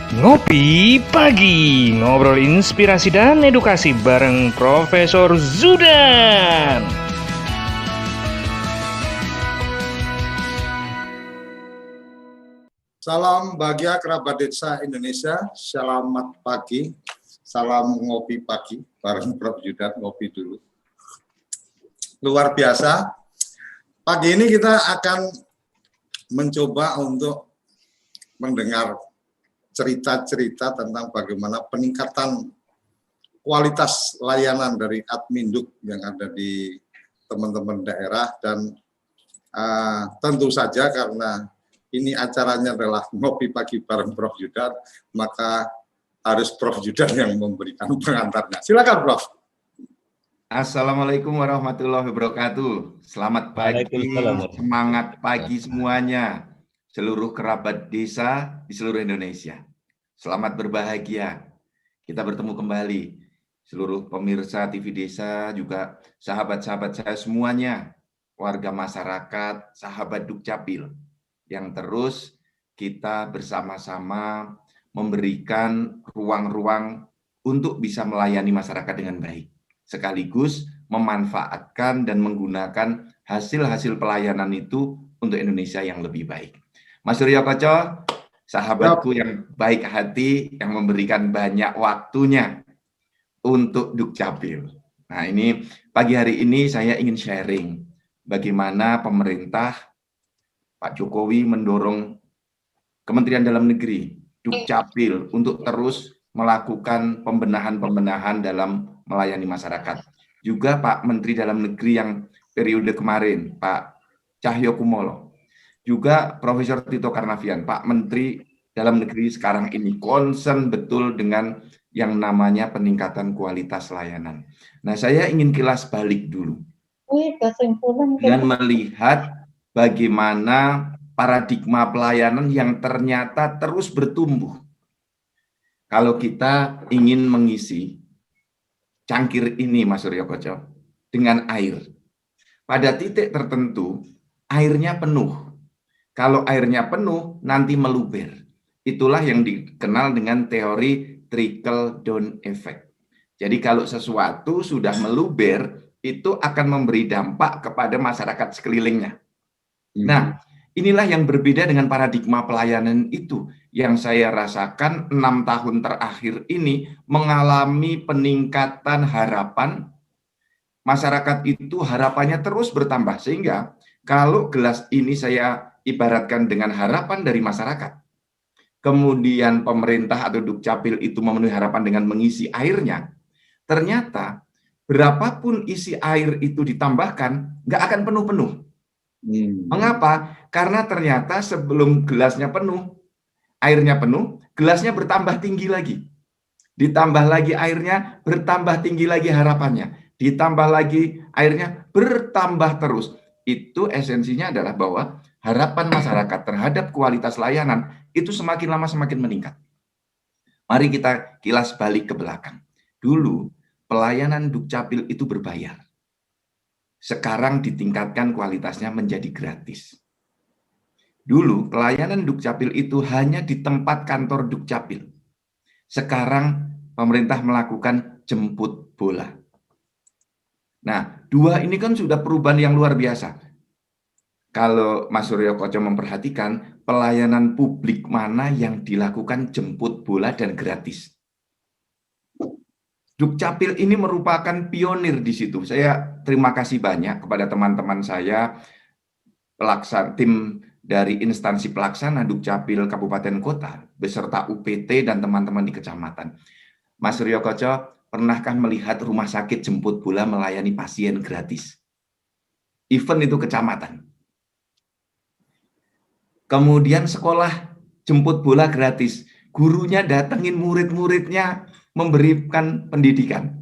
Ngopi Pagi, ngobrol inspirasi dan edukasi bareng Profesor Zudan. Salam bahagia kerabat desa Indonesia, selamat pagi, salam ngopi pagi, bareng Prof. Zudan ngopi dulu. Luar biasa, pagi ini kita akan mencoba untuk mendengar cerita-cerita tentang bagaimana peningkatan kualitas layanan dari Adminduk yang ada di teman-teman daerah dan tentu saja karena ini acaranya adalah ngopi pagi bareng Prof. Zudan, maka harus Prof. Zudan yang memberikan pengantarnya. Silakan Prof. Assalamualaikum warahmatullahi wabarakatuh. Selamat pagi, semangat pagi semuanya, seluruh kerabat desa di seluruh Indonesia. Selamat berbahagia. Kita bertemu kembali, seluruh pemirsa TV Desa, juga sahabat-sahabat saya semuanya, warga masyarakat, sahabat Dukcapil, yang terus kita bersama-sama memberikan ruang-ruang untuk bisa melayani masyarakat dengan baik, sekaligus memanfaatkan dan menggunakan hasil-hasil pelayanan itu untuk Indonesia yang lebih baik. Mas Suryo Koco, sahabatku yang baik hati, yang memberikan banyak waktunya untuk Dukcapil. Nah, ini pagi hari ini saya ingin sharing bagaimana pemerintah Pak Jokowi mendorong Kementerian Dalam Negeri, Dukcapil untuk terus melakukan pembenahan-pembenahan dalam melayani masyarakat. Juga Pak Menteri Dalam Negeri yang periode kemarin, Pak Cahyokumolo, juga Profesor Tito Karnavian, Pak Menteri Dalam Negeri sekarang ini concern betul dengan yang namanya peningkatan kualitas layanan. Nah, saya ingin kilas balik dulu dan melihat bagaimana paradigma pelayanan yang ternyata terus bertumbuh. Kalau kita ingin mengisi cangkir ini, Mas Suryo Koco, dengan air, pada titik tertentu airnya penuh. Kalau airnya penuh, nanti meluber. Itulah yang dikenal dengan teori trickle down effect. Jadi kalau sesuatu sudah meluber, itu akan memberi dampak kepada masyarakat sekelilingnya. Nah, inilah yang berbeda dengan paradigma pelayanan itu yang saya rasakan 6 tahun terakhir ini mengalami peningkatan harapan. Masyarakat itu harapannya terus bertambah, sehingga kalau gelas ini saya ibaratkan dengan harapan dari masyarakat, kemudian pemerintah atau Dukcapil itu memenuhi harapan dengan mengisi airnya, ternyata berapapun isi air itu ditambahkan, nggak akan penuh-penuh. Mengapa? Karena ternyata sebelum gelasnya penuh, airnya penuh, gelasnya bertambah tinggi lagi. Ditambah lagi airnya, bertambah tinggi lagi harapannya. Ditambah lagi airnya, bertambah terus. Itu esensinya adalah bahwa harapan masyarakat terhadap kualitas layanan itu semakin lama semakin meningkat. Mari kita kilas balik ke belakang. Dulu, pelayanan Dukcapil itu berbayar. Sekarang ditingkatkan kualitasnya menjadi gratis. Dulu pelayanan Dukcapil itu hanya di tempat kantor Dukcapil. Sekarang pemerintah melakukan jemput bola. Nah, dua ini kan sudah perubahan yang luar biasa. Kalau Mas Suryo Koco memperhatikan, pelayanan publik mana yang dilakukan jemput bola dan gratis? Dukcapil ini merupakan pionir di situ. Saya terima kasih banyak kepada teman-teman saya, tim dari instansi pelaksana Dukcapil Kabupaten Kota, beserta UPT dan teman-teman di kecamatan. Mas Suryo Koco, pernahkah melihat rumah sakit jemput bola melayani pasien gratis? Event itu kecamatan. Kemudian sekolah jemput bola gratis. Gurunya datengin murid-muridnya, memberikan pendidikan,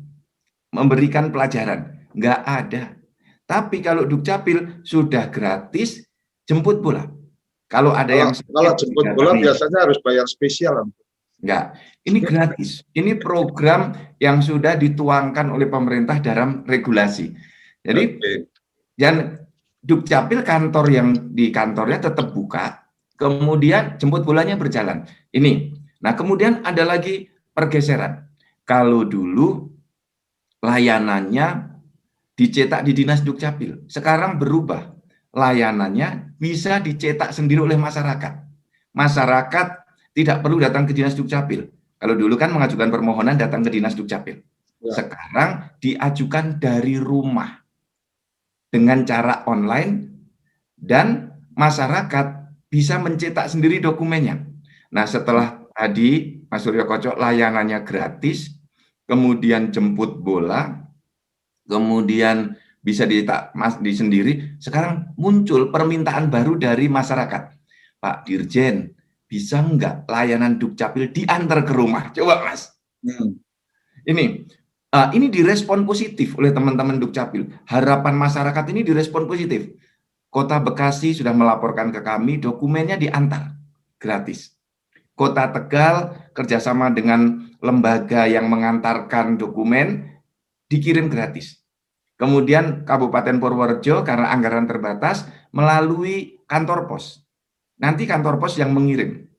memberikan pelajaran. Nggak ada. Tapi kalau Dukcapil sudah gratis jemput bola. Kalau ada yang kalau jemput bola biasanya harus bayar spesial. Enggak, ini gratis. Ini program yang sudah dituangkan oleh pemerintah dalam regulasi. Jadi, dan Dukcapil kantor yang di kantornya tetap buka, kemudian jemput bolanya berjalan. Ini Nah, kemudian ada lagi pergeseran. Kalau dulu layanannya dicetak di Dinas Dukcapil, sekarang berubah. Layanannya bisa dicetak sendiri oleh masyarakat. Masyarakat tidak perlu datang ke Dinas Dukcapil. Kalau dulu kan mengajukan permohonan datang ke Dinas Dukcapil. Sekarang diajukan dari rumah dengan cara online dan masyarakat bisa mencetak sendiri dokumennya. Nah, setelah tadi Mas Suryo Koco layanannya gratis, kemudian jemput bola, kemudian bisa dicetak di sendiri, sekarang muncul permintaan baru dari masyarakat. Pak Dirjen, bisa nggak layanan Dukcapil diantar ke rumah? Coba Mas. Ini direspon positif oleh teman-teman Dukcapil. Harapan masyarakat ini direspon positif. Kota Bekasi sudah melaporkan ke kami, dokumennya diantar gratis. Kota Tegal kerjasama dengan lembaga yang mengantarkan dokumen dikirim gratis. Kemudian Kabupaten Purworejo karena anggaran terbatas melalui kantor pos. Nanti kantor pos yang mengirim.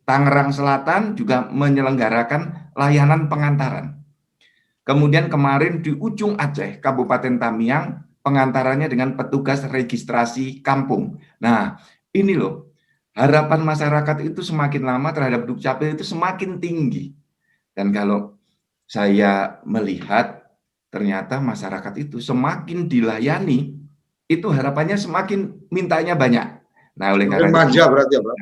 Tangerang Selatan juga menyelenggarakan layanan pengantaran. Kemudian kemarin di ujung Aceh, Kabupaten Tamiang, pengantarannya dengan petugas registrasi kampung. Nah, ini loh, harapan masyarakat itu semakin lama terhadap Dukcapil itu semakin tinggi. Dan kalau saya melihat ternyata masyarakat itu semakin dilayani, itu harapannya semakin mintanya banyak. Nah, oleh karena manja berarti ya, Bro.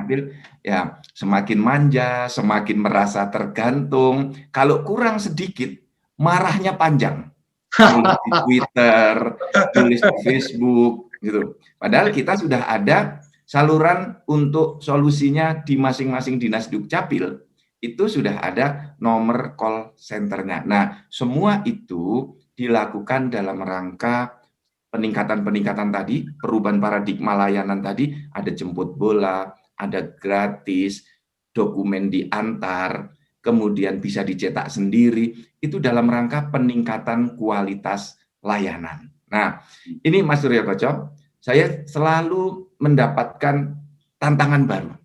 Ya, semakin manja, semakin merasa tergantung. Kalau kurang sedikit, marahnya panjang. Tulis di Twitter, tulis di Facebook, gitu. Padahal kita sudah ada saluran untuk solusinya di masing-masing Dinas Dukcapil. Itu sudah ada nomor call center-nya. Nah, semua itu dilakukan dalam rangka peningkatan tadi, perubahan paradigma layanan tadi, ada jemput bola, ada gratis, dokumen diantar, kemudian bisa dicetak sendiri, itu dalam rangka peningkatan kualitas layanan. Nah, ini Mas Suryo Koco, saya selalu mendapatkan tantangan baru.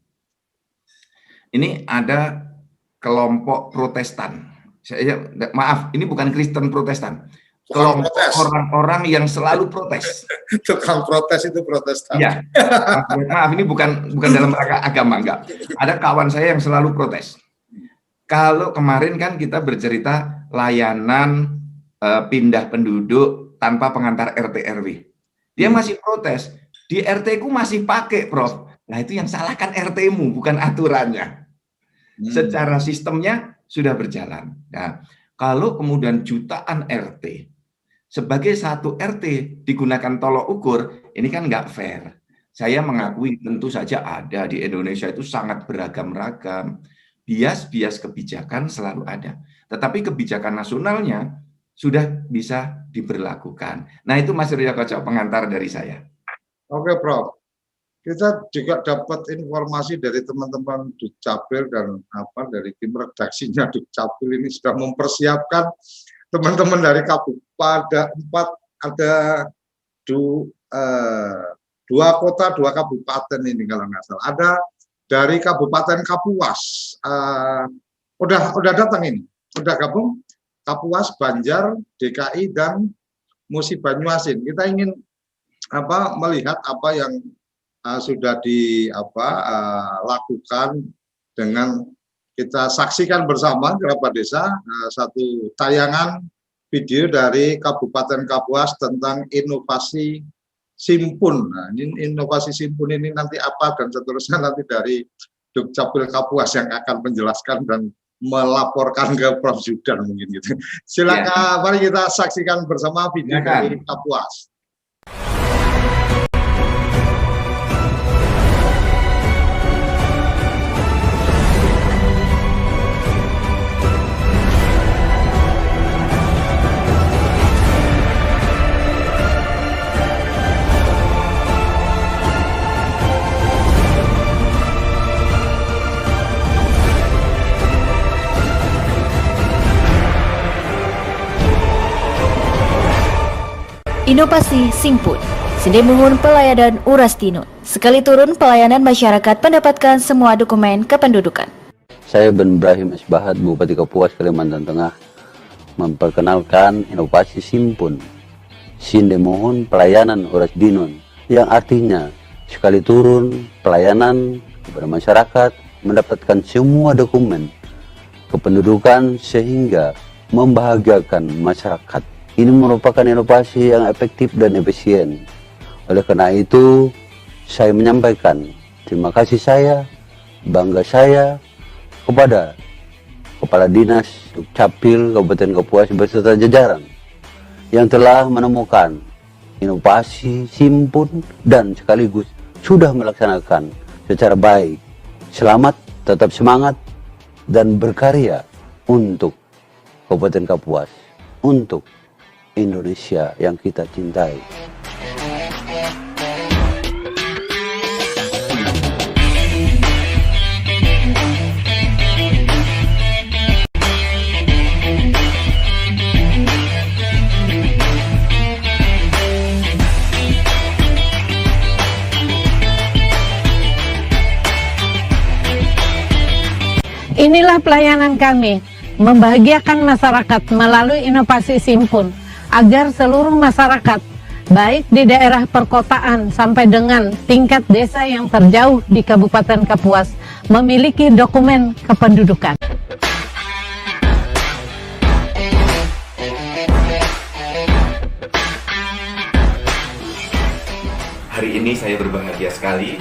Ini ada kelompok Protestan. Maaf, ini bukan Kristen Protestan. Kelompok orang-orang yang selalu protes. Tukang protes itu Protestan. Iya. Maaf, ini bukan dalam rangka agama, enggak. Ada kawan saya yang selalu protes. Kalau kemarin kan kita bercerita layanan pindah penduduk tanpa pengantar RT RW. Dia masih protes. Di RT ku masih pakai, Prof. Nah, itu yang salahkan RT-mu, bukan aturannya. Secara sistemnya sudah berjalan. Nah, kalau kemudian jutaan RT sebagai satu RT digunakan tolok ukur, ini kan nggak fair. Saya mengakui tentu saja ada di Indonesia itu sangat beragam-ragam. Bias-bias kebijakan selalu ada. Tetapi kebijakan nasionalnya sudah bisa diberlakukan. Nah, itu Mas Suryo Koco pengantar dari saya. Oke, Prof. Kita juga dapat informasi dari teman-teman Dukcapil dan dari tim redaksinya Dukcapil ini sudah mempersiapkan teman-teman dari Kabupaten ada dua kota, dua kabupaten ini kalau nggak salah. Ada dari Kabupaten Kapuas, udah datang ini, udah gabung Kapuas, Banjar, DKI dan Musi Banyuasin. Kita ingin melihat apa yang sudah dilakukan dengan kita saksikan bersama kerabat desa satu tayangan video dari Kabupaten Kapuas tentang inovasi Simpun. Nah, inovasi Simpun ini nanti apa dan seterusnya nanti dari Dukcapil Kapuas yang akan menjelaskan dan melaporkan ke Prof. Zudan mungkin gitu. Silakan, mari kita saksikan bersama video dari Kapuas. Inovasi Simpun, Sindemuhun Pelayanan Urastino. Sekali turun pelayanan masyarakat mendapatkan semua dokumen kependudukan. Saya Ben Ibrahim Esbahat, Bupati Kapuas, Kalimantan Tengah, memperkenalkan inovasi Simpun, Sinde Mohon Pelayanan Oras Dinon, yang artinya sekali turun pelayanan kepada masyarakat, mendapatkan semua dokumen kependudukan sehingga membahagiakan masyarakat. Ini merupakan inovasi yang efektif dan efisien. Oleh karena itu, saya menyampaikan terima kasih saya, bangga saya kepada Kepala Dinas Dukcapil Kabupaten Kapuas beserta jajaran yang telah menemukan inovasi Simpun dan sekaligus sudah melaksanakan secara baik. Selamat, tetap semangat, dan berkarya untuk Kabupaten Kapuas, untuk Indonesia yang kita cintai. Inilah pelayanan kami, membahagiakan masyarakat melalui inovasi Simpun, agar seluruh masyarakat, baik di daerah perkotaan sampai dengan tingkat desa yang terjauh di Kabupaten Kapuas, memiliki dokumen kependudukan. Hari ini saya berbahagia sekali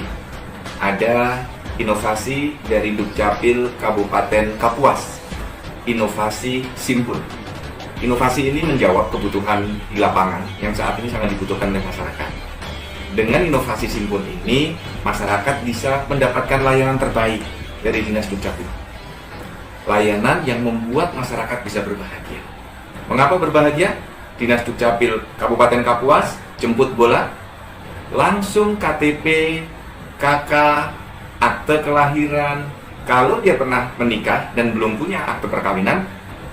ada inovasi dari Dukcapil Kabupaten Kapuas, inovasi Simpun. Inovasi ini menjawab kebutuhan di lapangan yang saat ini sangat dibutuhkan oleh masyarakat. Dengan inovasi Simpun ini, masyarakat bisa mendapatkan layanan terbaik dari Dinas Dukcapil. Layanan yang membuat masyarakat bisa berbahagia. Mengapa berbahagia? Dinas Dukcapil Kabupaten Kapuas jemput bola, langsung KTP, KK, akte kelahiran. Kalau dia pernah menikah dan belum punya akte perkawinan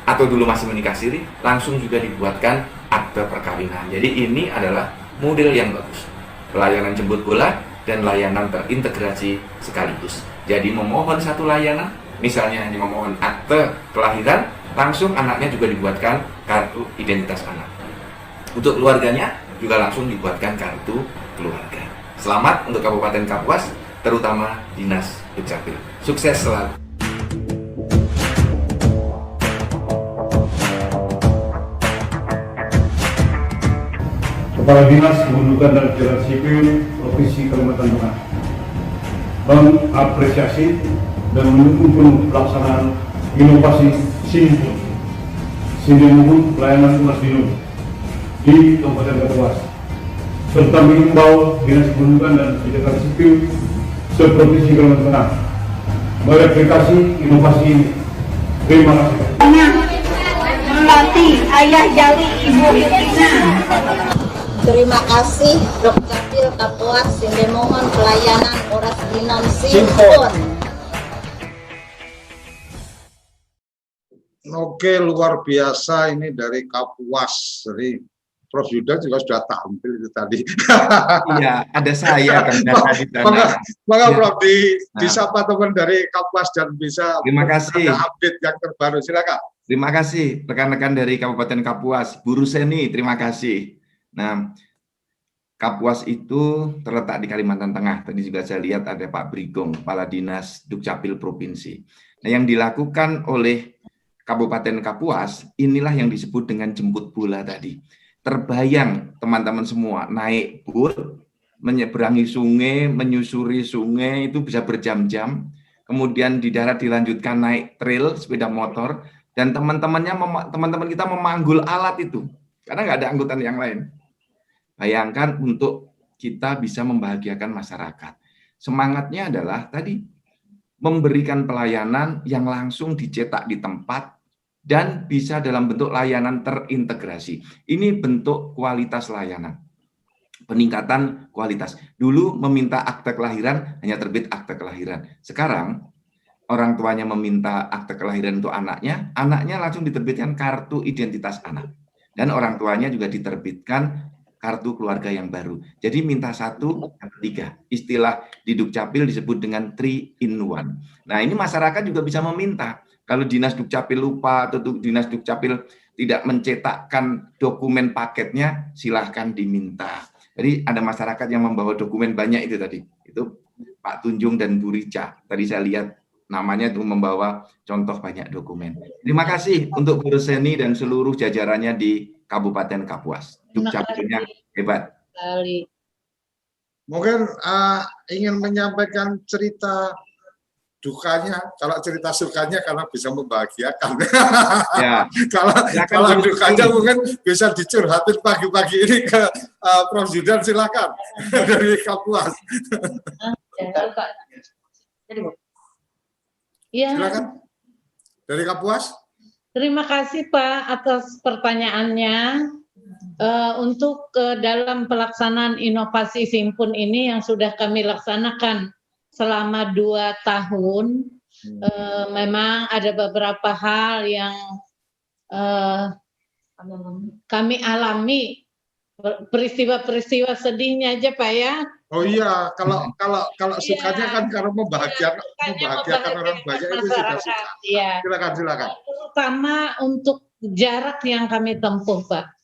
atau dulu masih menikah siri, langsung juga dibuatkan akte perkawinan. Jadi ini adalah model yang bagus, pelayanan jemput bola dan layanan terintegrasi sekaligus. Jadi memohon satu layanan, misalnya hanya memohon akte kelahiran, langsung anaknya juga dibuatkan kartu identitas anak. Untuk keluarganya juga langsung dibuatkan kartu keluarga. Selamat untuk Kabupaten Kapuas, terutama Dinas Dukcapil. Sukses selalu. Kepala Dinas Kependudukan dan Catatan Sipil Provinsi Kalimantan Tengah mengapresiasi dan mendukung penuh pelaksanaan inovasi Simpun, Sinde Mohon Pelayanan Oras Dinon di Kabupaten Kapuas, serta mengimbau Dinas Kependudukan dan Catatan Sipil seprovinsi Kalimantan Tengah mereplikasi inovasi ini. Terima kasih. Melatih ayah jali ibu Yutina. Terima kasih Dukcapil Kapuas, Sinde Mohon Pelayanan Oras Dinon Simpun. Oke, luar biasa ini dari Kapuas. Jadi Prof Yuda juga sudah tampil itu tadi. Iya, ada saya kan tadi. Maka Prof disapa teman dari Kapuas dan bisa Terima kasih. ada update yang terbaru. Silakan. Terima kasih rekan-rekan dari Kabupaten Kapuas. Bu Ruseni, terima kasih. Nah, Kapuas itu terletak di Kalimantan Tengah. Tadi juga saya lihat ada Pak Brigong, Kepala Dinas Dukcapil Provinsi. Nah, yang dilakukan oleh Kabupaten Kapuas, inilah yang disebut dengan jemput bola tadi. Terbayang teman-teman semua naik boat, menyeberangi sungai, menyusuri sungai, itu bisa berjam-jam. Kemudian di darat dilanjutkan naik trail, sepeda motor, dan teman-teman kita memanggul alat itu, karena nggak ada angkutan yang lain. Bayangkan untuk kita bisa membahagiakan masyarakat. Semangatnya adalah tadi, memberikan pelayanan yang langsung dicetak di tempat, dan bisa dalam bentuk layanan terintegrasi. Ini bentuk kualitas layanan. Peningkatan kualitas. Dulu meminta akte kelahiran, hanya terbit akte kelahiran. Sekarang, orang tuanya meminta akte kelahiran untuk anaknya, anaknya langsung diterbitkan kartu identitas anak. Dan orang tuanya juga diterbitkan kartu keluarga yang baru. Jadi minta 1, dapat 3. Istilah di Dukcapil disebut dengan 3 in 1. Nah, ini masyarakat juga bisa meminta. Kalau Dinas Dukcapil lupa atau Dinas Dukcapil tidak mencetakkan dokumen paketnya, silahkan diminta. Jadi ada masyarakat yang membawa dokumen banyak itu tadi. Itu Pak Tunjung dan Bu Rica. Tadi saya lihat namanya itu membawa contoh banyak dokumen. Terima kasih untuk Guru Seni dan seluruh jajarannya di Kabupaten Kapuas. Dukcapilnya hebat. Mungkin ingin menyampaikan cerita dukanya. Kalau cerita sukanya karena bisa membahagiakan. Ya. kalau dukanya mungkin bisa dicurhatin pagi-pagi ini ke Prof. Zudan, silakan dari Kapuas. Ya. Silakan dari Kapuas. Terima kasih Pak atas pertanyaannya. Untuk dalam pelaksanaan inovasi Simpun ini yang sudah kami laksanakan selama 2 tahun, memang ada beberapa hal yang kami alami, peristiwa-peristiwa sedihnya aja Pak ya. Oh iya, kalau sukanya kan karena membahagiakan orang banyak itu sudah suka. Ya. Silakan. Terutama untuk jarak yang kami tempuh Pak.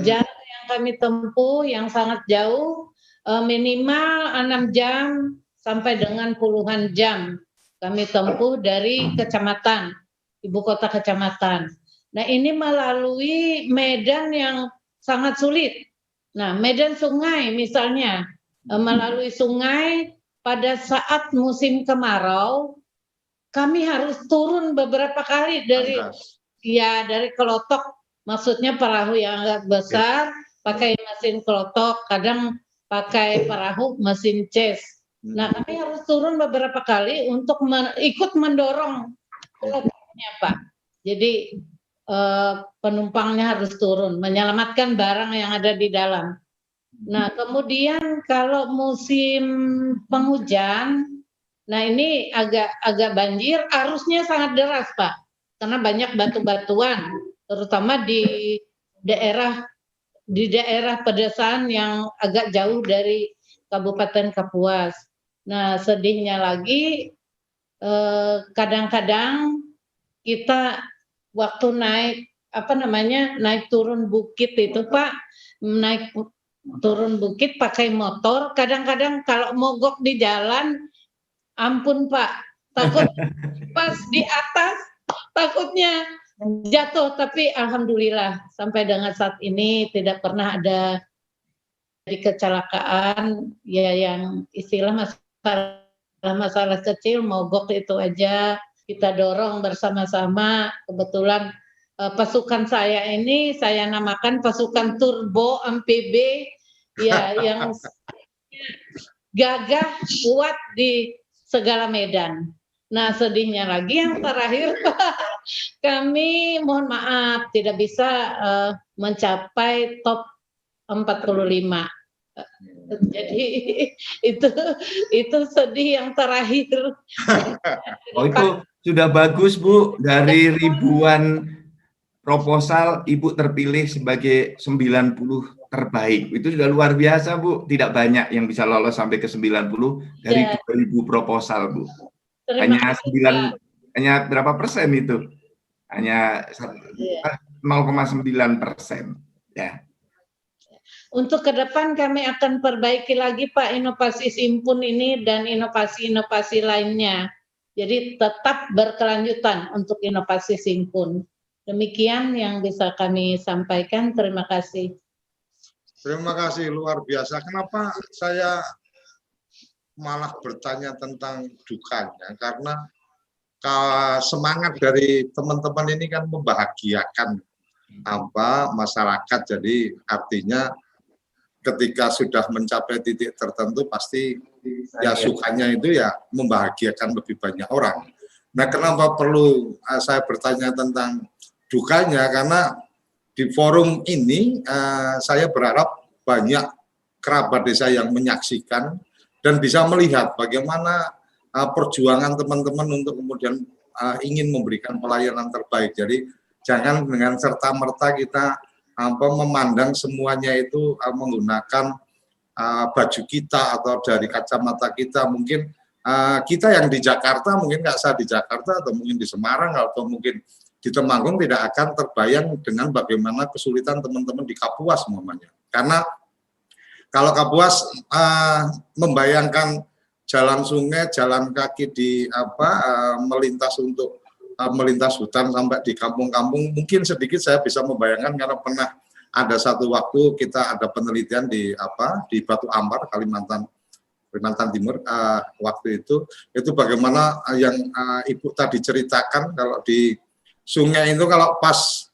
Jarak yang kami tempuh yang sangat jauh, minimal 6 jam sampai dengan puluhan jam kami tempuh dari kecamatan, ibu kota kecamatan. Nah, ini melalui medan yang sangat sulit. Nah, medan sungai misalnya, melalui sungai pada saat musim kemarau, kami harus turun beberapa kali dari kelotok, maksudnya perahu yang agak besar, pakai mesin kelotok, kadang pakai perahu mesin ces. Nah, kami harus turun beberapa kali untuk ikut mendorong kelotoknya Pak. Jadi penumpangnya harus turun, menyelamatkan barang yang ada di dalam. Nah, kemudian kalau musim penghujan, nah ini agak banjir, arusnya sangat deras Pak, karena banyak batu-batuan, terutama di daerah pedesaan yang agak jauh dari Kabupaten Kapuas. Nah, sedihnya lagi, kadang-kadang kita waktu naik turun bukit itu Pak, naik turun bukit pakai motor, kadang-kadang kalau mogok di jalan, ampun Pak, takut pas di atas, takutnya jatuh. Tapi alhamdulillah sampai dengan saat ini tidak pernah ada kecelakaan ya, yang istilah masalah kecil, mogok itu aja kita dorong bersama-sama. Kebetulan pasukan saya ini saya namakan pasukan turbo MPB ya, yang gagah kuat di segala medan. Nah, sedihnya lagi yang terakhir Pak, kami mohon maaf tidak bisa mencapai top 45. Jadi itu sedih yang terakhir. Oh, itu sudah bagus Bu, dari ribuan proposal Ibu terpilih sebagai 90 terbaik. Itu sudah luar biasa Bu, tidak banyak yang bisa lolos sampai ke 90 dari 2000 proposal Bu. Hanya berapa persen itu? Hanya 0,9% ya. Untuk ke depan kami akan perbaiki lagi Pak inovasi Simpun ini dan inovasi-inovasi lainnya. Jadi tetap berkelanjutan untuk inovasi Simpun. Demikian yang bisa kami sampaikan. Terima kasih. Terima kasih, luar biasa. Kenapa saya malah bertanya tentang dukanya? Karena semangat dari teman-teman ini kan membahagiakan masyarakat. Jadi artinya ketika sudah mencapai titik tertentu pasti ya sukanya itu ya membahagiakan lebih banyak orang. Nah, kenapa perlu saya bertanya tentang dukanya? Karena di forum ini saya berharap banyak kerabat desa yang menyaksikan dan bisa melihat bagaimana perjuangan teman-teman untuk kemudian ingin memberikan pelayanan terbaik. Jadi jangan dengan serta-merta kita memandang semuanya itu menggunakan baju kita atau dari kacamata kita. Mungkin kita yang di Jakarta mungkin nggak sah di Jakarta, atau mungkin di Semarang, atau mungkin di Temanggung tidak akan terbayang dengan bagaimana kesulitan teman-teman di Kapuas umpamanya. Karena kalau Kapuas membayangkan jalan sungai, jalan kaki di melintas untuk melintas hutan sampai di kampung-kampung, mungkin sedikit saya bisa membayangkan karena pernah ada satu waktu kita ada penelitian di Batu Ampar, Kalimantan Timur, waktu itu bagaimana yang Ibu tadi ceritakan, kalau di sungai itu kalau pas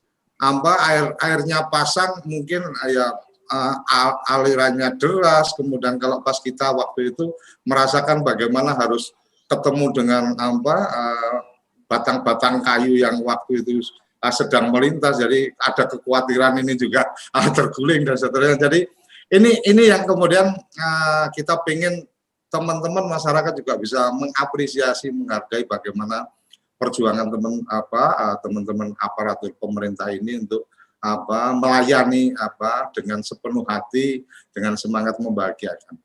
airnya pasang mungkin ya alirannya deras, kemudian kalau pas kita waktu itu merasakan bagaimana harus ketemu dengan batang-batang kayu yang waktu itu sedang melintas, jadi ada kekhawatiran ini juga terguling dan seterusnya. Jadi ini yang kemudian kita pengen teman-teman masyarakat juga bisa mengapresiasi, menghargai bagaimana perjuangan teman-teman aparatur pemerintah ini untuk melayani dengan sepenuh hati, dengan semangat membahagiakan.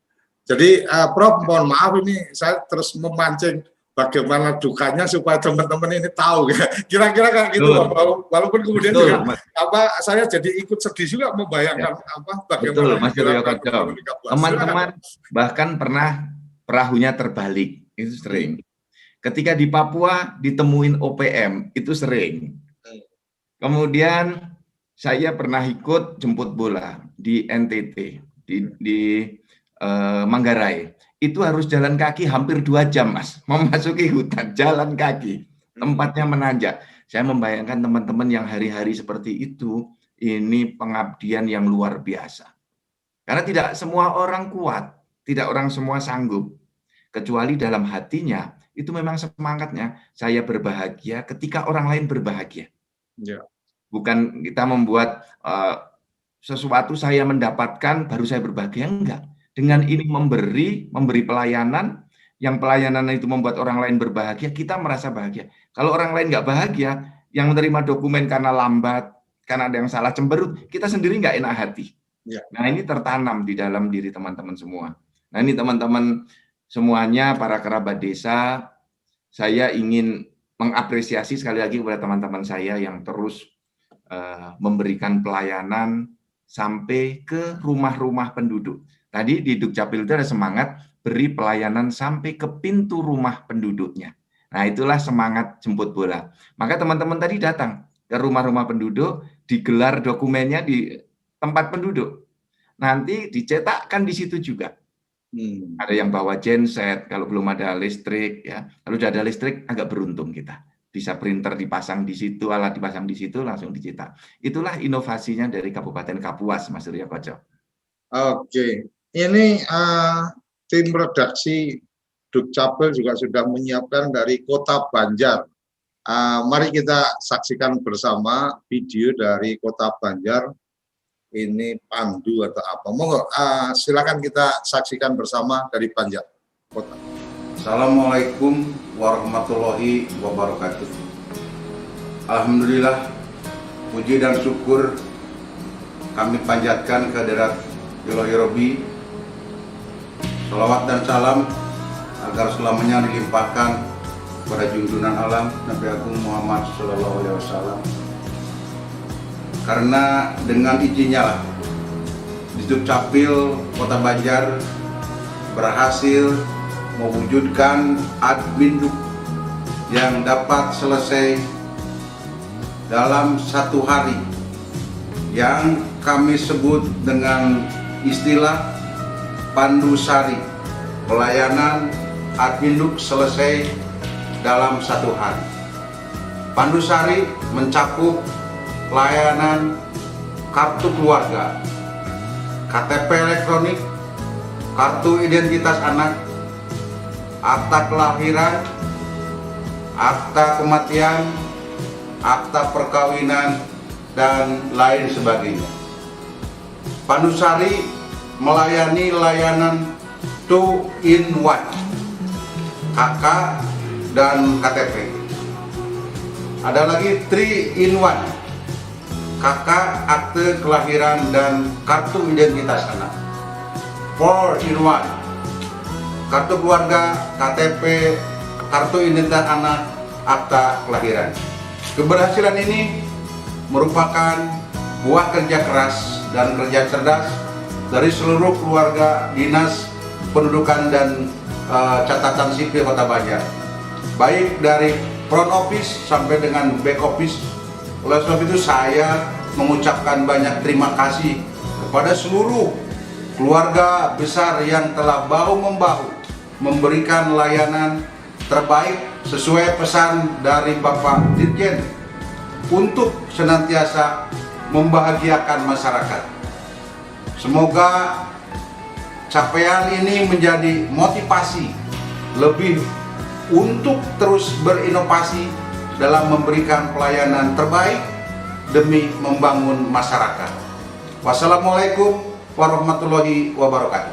Jadi Prof, mohon maaf ini saya terus memancing bagaimana dukanya supaya teman-teman ini tahu, kira-kira kayak gitu. Walaupun kemudian juga saya jadi ikut sedih juga membayangkan bagaimana. Betul, Mas Suryo Koco. Teman-teman bahkan pernah perahunya terbalik, itu sering. Ketika di Papua ditemuin OPM, itu sering. Kemudian saya pernah ikut jemput bola di NTT, di Manggarai. Itu harus jalan kaki hampir 2 jam, Mas. Memasuki hutan, jalan kaki. Tempatnya menanjak. Saya membayangkan teman-teman yang hari-hari seperti itu, ini pengabdian yang luar biasa. Karena tidak semua orang kuat, tidak orang semua sanggup. Kecuali dalam hatinya, itu memang semangatnya, saya berbahagia ketika orang lain berbahagia. Ya. Bukan kita membuat sesuatu saya mendapatkan, baru saya berbahagia, enggak. Dengan ini memberi pelayanan, yang pelayanan itu membuat orang lain berbahagia, kita merasa bahagia. Kalau orang lain nggak bahagia, yang menerima dokumen karena lambat, karena ada yang salah, cemberut, kita sendiri nggak enak hati. Ya. Nah ini tertanam di dalam diri teman-teman semua. Nah ini teman-teman semuanya, para kerabat desa, saya ingin mengapresiasi sekali lagi kepada teman-teman saya yang terus memberikan pelayanan sampai ke rumah-rumah penduduk. Tadi di Dukcapil itu ada semangat beri pelayanan sampai ke pintu rumah penduduknya. Nah itulah semangat jemput bola. Maka teman-teman tadi datang ke rumah-rumah penduduk, digelar dokumennya di tempat penduduk. Nanti dicetakkan di situ juga. Ada yang bawa genset, kalau belum ada listrik, ya. Kalau sudah ada listrik, agak beruntung kita. Bisa printer dipasang di situ, alat dipasang di situ, langsung dicetak. Itulah inovasinya dari Kabupaten Kapuas, Mas Suryo Koco. Oke, ini tim redaksi Dukcapil juga sudah menyiapkan dari Kota Banjar. Mari kita saksikan bersama video dari Kota Banjar. Ini pandu atau apa? Monggo, silakan kita saksikan bersama dari Banjar Kota. Assalamualaikum warahmatullahi wabarakatuh. Alhamdulillah, puji dan syukur kami panjatkan kehadirat Ilahi Rabbi. Salawat dan salam agar selamanya dilimpahkan kepada junjungan alam Nabi Agung Muhammad SAW. Karena dengan izinnya lah di Dukcapil Kota Banjar berhasil mewujudkan admin yang dapat selesai dalam 1 hari, yang kami sebut dengan istilah Pandusari, pelayanan admin selesai dalam 1 hari. Pandusari mencakup pelayanan kartu keluarga, KTP elektronik, kartu identitas anak, akta kelahiran, akta kematian, akta perkawinan, dan lain sebagainya. Pandusari melayani layanan 2-in-1, KK dan KTP. Ada lagi 3-in-1, KK, akte kelahiran dan kartu identitas anak. 4 in 1. Kartu keluarga, KTP, kartu identitas anak, akta kelahiran. Keberhasilan ini merupakan buah kerja keras dan kerja cerdas dari seluruh keluarga Dinas Pendudukan dan Catatan Sipil Kota Banjar, baik dari front office sampai dengan back office. Oleh sebab itu saya mengucapkan banyak terima kasih kepada seluruh keluarga besar yang telah bahu-membahu memberikan layanan terbaik sesuai pesan dari Bapak Dirjen untuk senantiasa membahagiakan masyarakat. Semoga capaian ini menjadi motivasi lebih untuk terus berinovasi dalam memberikan pelayanan terbaik demi membangun masyarakat. Wassalamualaikum warahmatullahi wabarakatuh.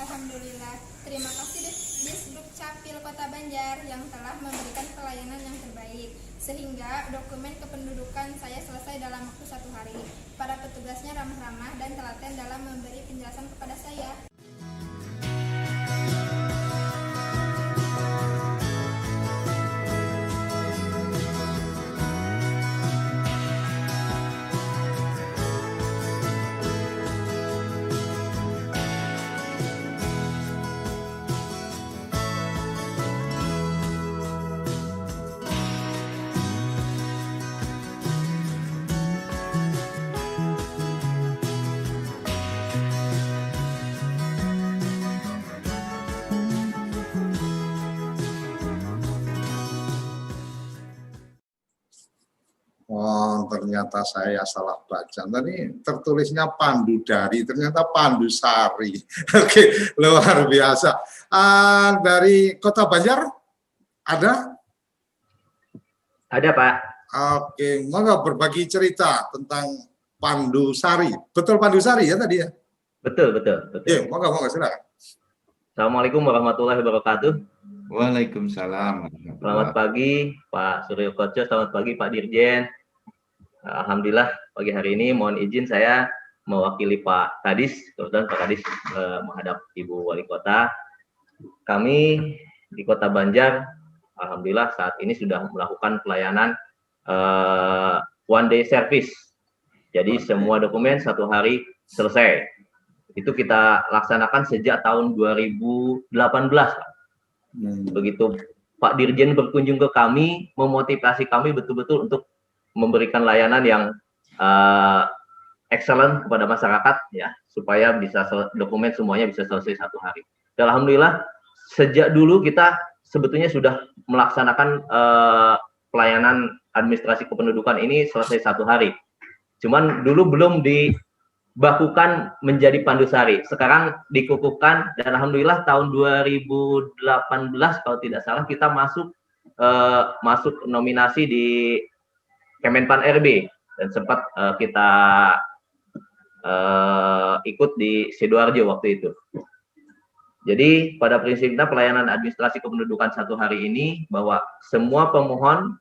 Alhamdulillah, terima kasih Disduk Capil Kota Banjar yang telah memberikan pelayanan yang terbaik, sehingga dokumen kependudukan saya selesai dalam waktu 1 hari. Para petugasnya ramah-ramah dan telaten dalam memberi penjelasan kepada saya. Oh, ternyata saya salah baca. Tadi tertulisnya Pandudari, ternyata Pandusari. Oke, luar biasa. Dari Kota Banjar ada? Ada, Pak. Oke, monggo berbagi cerita tentang Pandusari. Betul Pandusari ya tadi ya? Betul. Oke, monggo silakan. Assalamualaikum warahmatullahi wabarakatuh. Waalaikumsalam. Selamat pagi Pak Suryo Koco, selamat pagi Pak Dirjen. Alhamdulillah pagi hari ini mohon izin saya mewakili Pak Kadis, kebetulan Pak Kadis menghadap Ibu Wali Kota. Kami di Kota Banjar, alhamdulillah saat ini sudah melakukan pelayanan one day service. Jadi semua dokumen 1 hari selesai. Itu kita laksanakan sejak tahun 2018. Begitu Pak Dirjen berkunjung ke kami, memotivasi kami betul-betul untuk memberikan layanan yang excellent kepada masyarakat, ya, supaya bisa dokumen semuanya bisa selesai 1 hari. Dan alhamdulillah sejak dulu kita sebetulnya sudah melaksanakan pelayanan administrasi kependudukan ini selesai 1 hari. Cuman dulu belum dibakukan menjadi Pandusari. Sekarang dikukuhkan dan alhamdulillah tahun 2018 kalau tidak salah kita masuk nominasi di Kemenpan RB dan sempat kita ikut di Sidoarjo waktu itu. Jadi pada prinsipnya pelayanan administrasi kependudukan 1 hari ini bahwa semua pemohon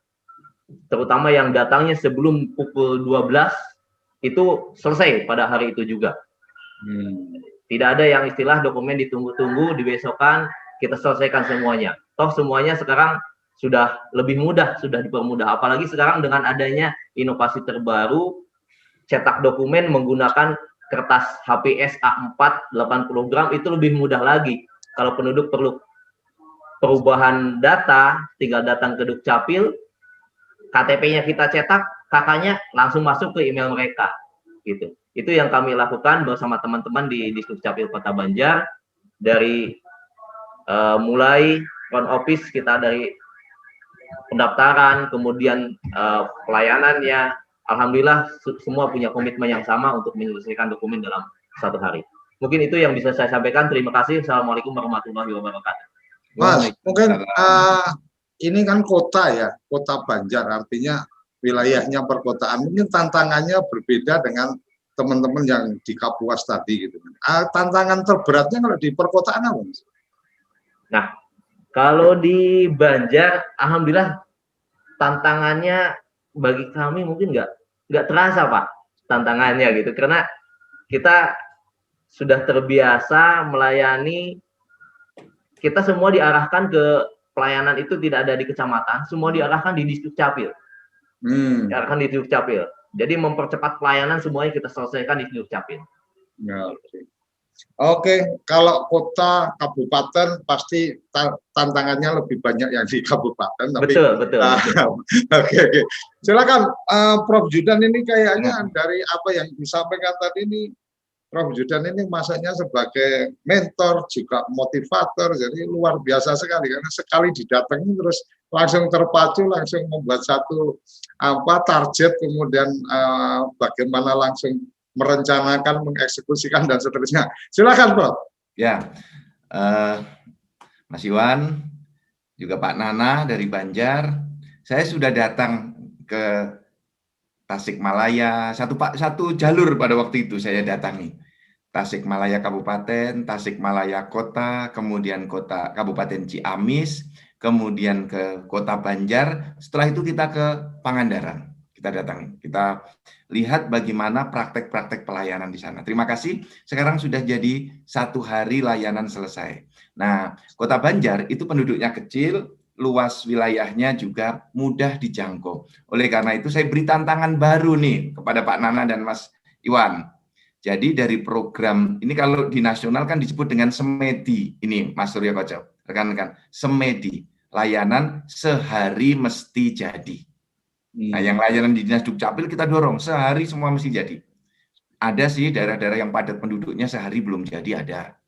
terutama yang datangnya sebelum pukul 12 itu selesai pada hari itu juga. Tidak ada yang istilah dokumen ditunggu-tunggu, dibesokkan, kita selesaikan semuanya. Toh semuanya sekarang sudah lebih mudah, sudah dipermudah. Apalagi sekarang dengan adanya inovasi terbaru, cetak dokumen menggunakan kertas HPS A4 80 gram itu lebih mudah lagi. Kalau penduduk perlu perubahan data, tinggal datang ke Dukcapil, KTP-nya kita cetak, kakaknya langsung masuk ke email mereka. Gitu. Itu yang kami lakukan bersama teman-teman di Dukcapil Kota Banjar. Dari mulai front office kita dari pendaftaran, kemudian pelayanannya, alhamdulillah semua punya komitmen yang sama untuk menyelesaikan dokumen dalam 1 hari. Mungkin itu yang bisa saya sampaikan. Terima kasih. Assalamualaikum warahmatullahi wabarakatuh. Mas, mungkin ini kan kota ya, Kota Banjar, artinya wilayahnya perkotaan. Mungkin tantangannya berbeda dengan teman-teman yang di Kapuas tadi gitu. Tantangan terberatnya kalau di perkotaan apa? Nah, kalau di Banjar, alhamdulillah tantangannya bagi kami mungkin nggak terasa Pak tantangannya gitu, karena kita sudah terbiasa melayani, kita semua diarahkan ke pelayanan itu tidak ada di kecamatan, semua diarahkan di Distrik Capil. Diarahkan di Distrik Capil. Jadi mempercepat pelayanan semuanya kita selesaikan di Distrik Capil. Ya, Oke, kalau kota, kabupaten pasti tantangannya lebih banyak yang di kabupaten. Tapi, betul. Oke. Silakan, Prof. Judan ini kayaknya dari apa yang disampaikan tadi ini, Prof. Judan ini masanya sebagai mentor juga motivator, jadi luar biasa sekali karena sekali didatangi terus langsung terpacu, langsung membuat satu target, kemudian bagaimana langsung merencanakan, mengeksekusikan dan seterusnya. Silakan, Prof. Ya, Mas Iwan, juga Pak Nana dari Banjar. Saya sudah datang ke Tasikmalaya, satu jalur pada waktu itu saya datangi. Tasikmalaya Kabupaten, Tasikmalaya Kota, kemudian Kabupaten Ciamis, kemudian ke Kota Banjar. Setelah itu kita ke Pangandaran. Kita datangi, kita lihat bagaimana praktek-praktek pelayanan di sana. Terima kasih, sekarang sudah jadi 1 hari layanan selesai. Nah, Kota Banjar itu penduduknya kecil, luas wilayahnya juga mudah dijangkau. Oleh karena itu saya beri tantangan baru nih kepada Pak Nana dan Mas Iwan. Jadi dari program, ini kalau di nasional kan disebut dengan Semedi, ini Mas Surya Koco, rekan-rekan, Semedi, layanan sehari mesti jadi. Nah, yang layanan di Dinas Dukcapil kita dorong sehari semua mesti jadi. Ada sih daerah-daerah yang padat penduduknya sehari belum jadi, ada.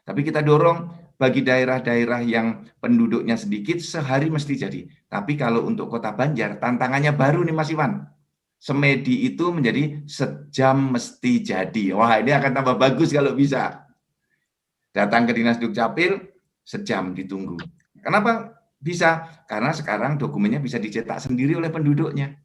Tapi kita dorong bagi daerah-daerah yang penduduknya sedikit sehari mesti jadi. Tapi kalau untuk Kota Banjar tantangannya baru nih Mas Iwan. Semedi itu menjadi sejam mesti jadi. Wah, ini akan tambah bagus kalau bisa. Datang ke Dinas Dukcapil sejam ditunggu. Kenapa? Bisa, karena sekarang dokumennya bisa dicetak sendiri oleh penduduknya.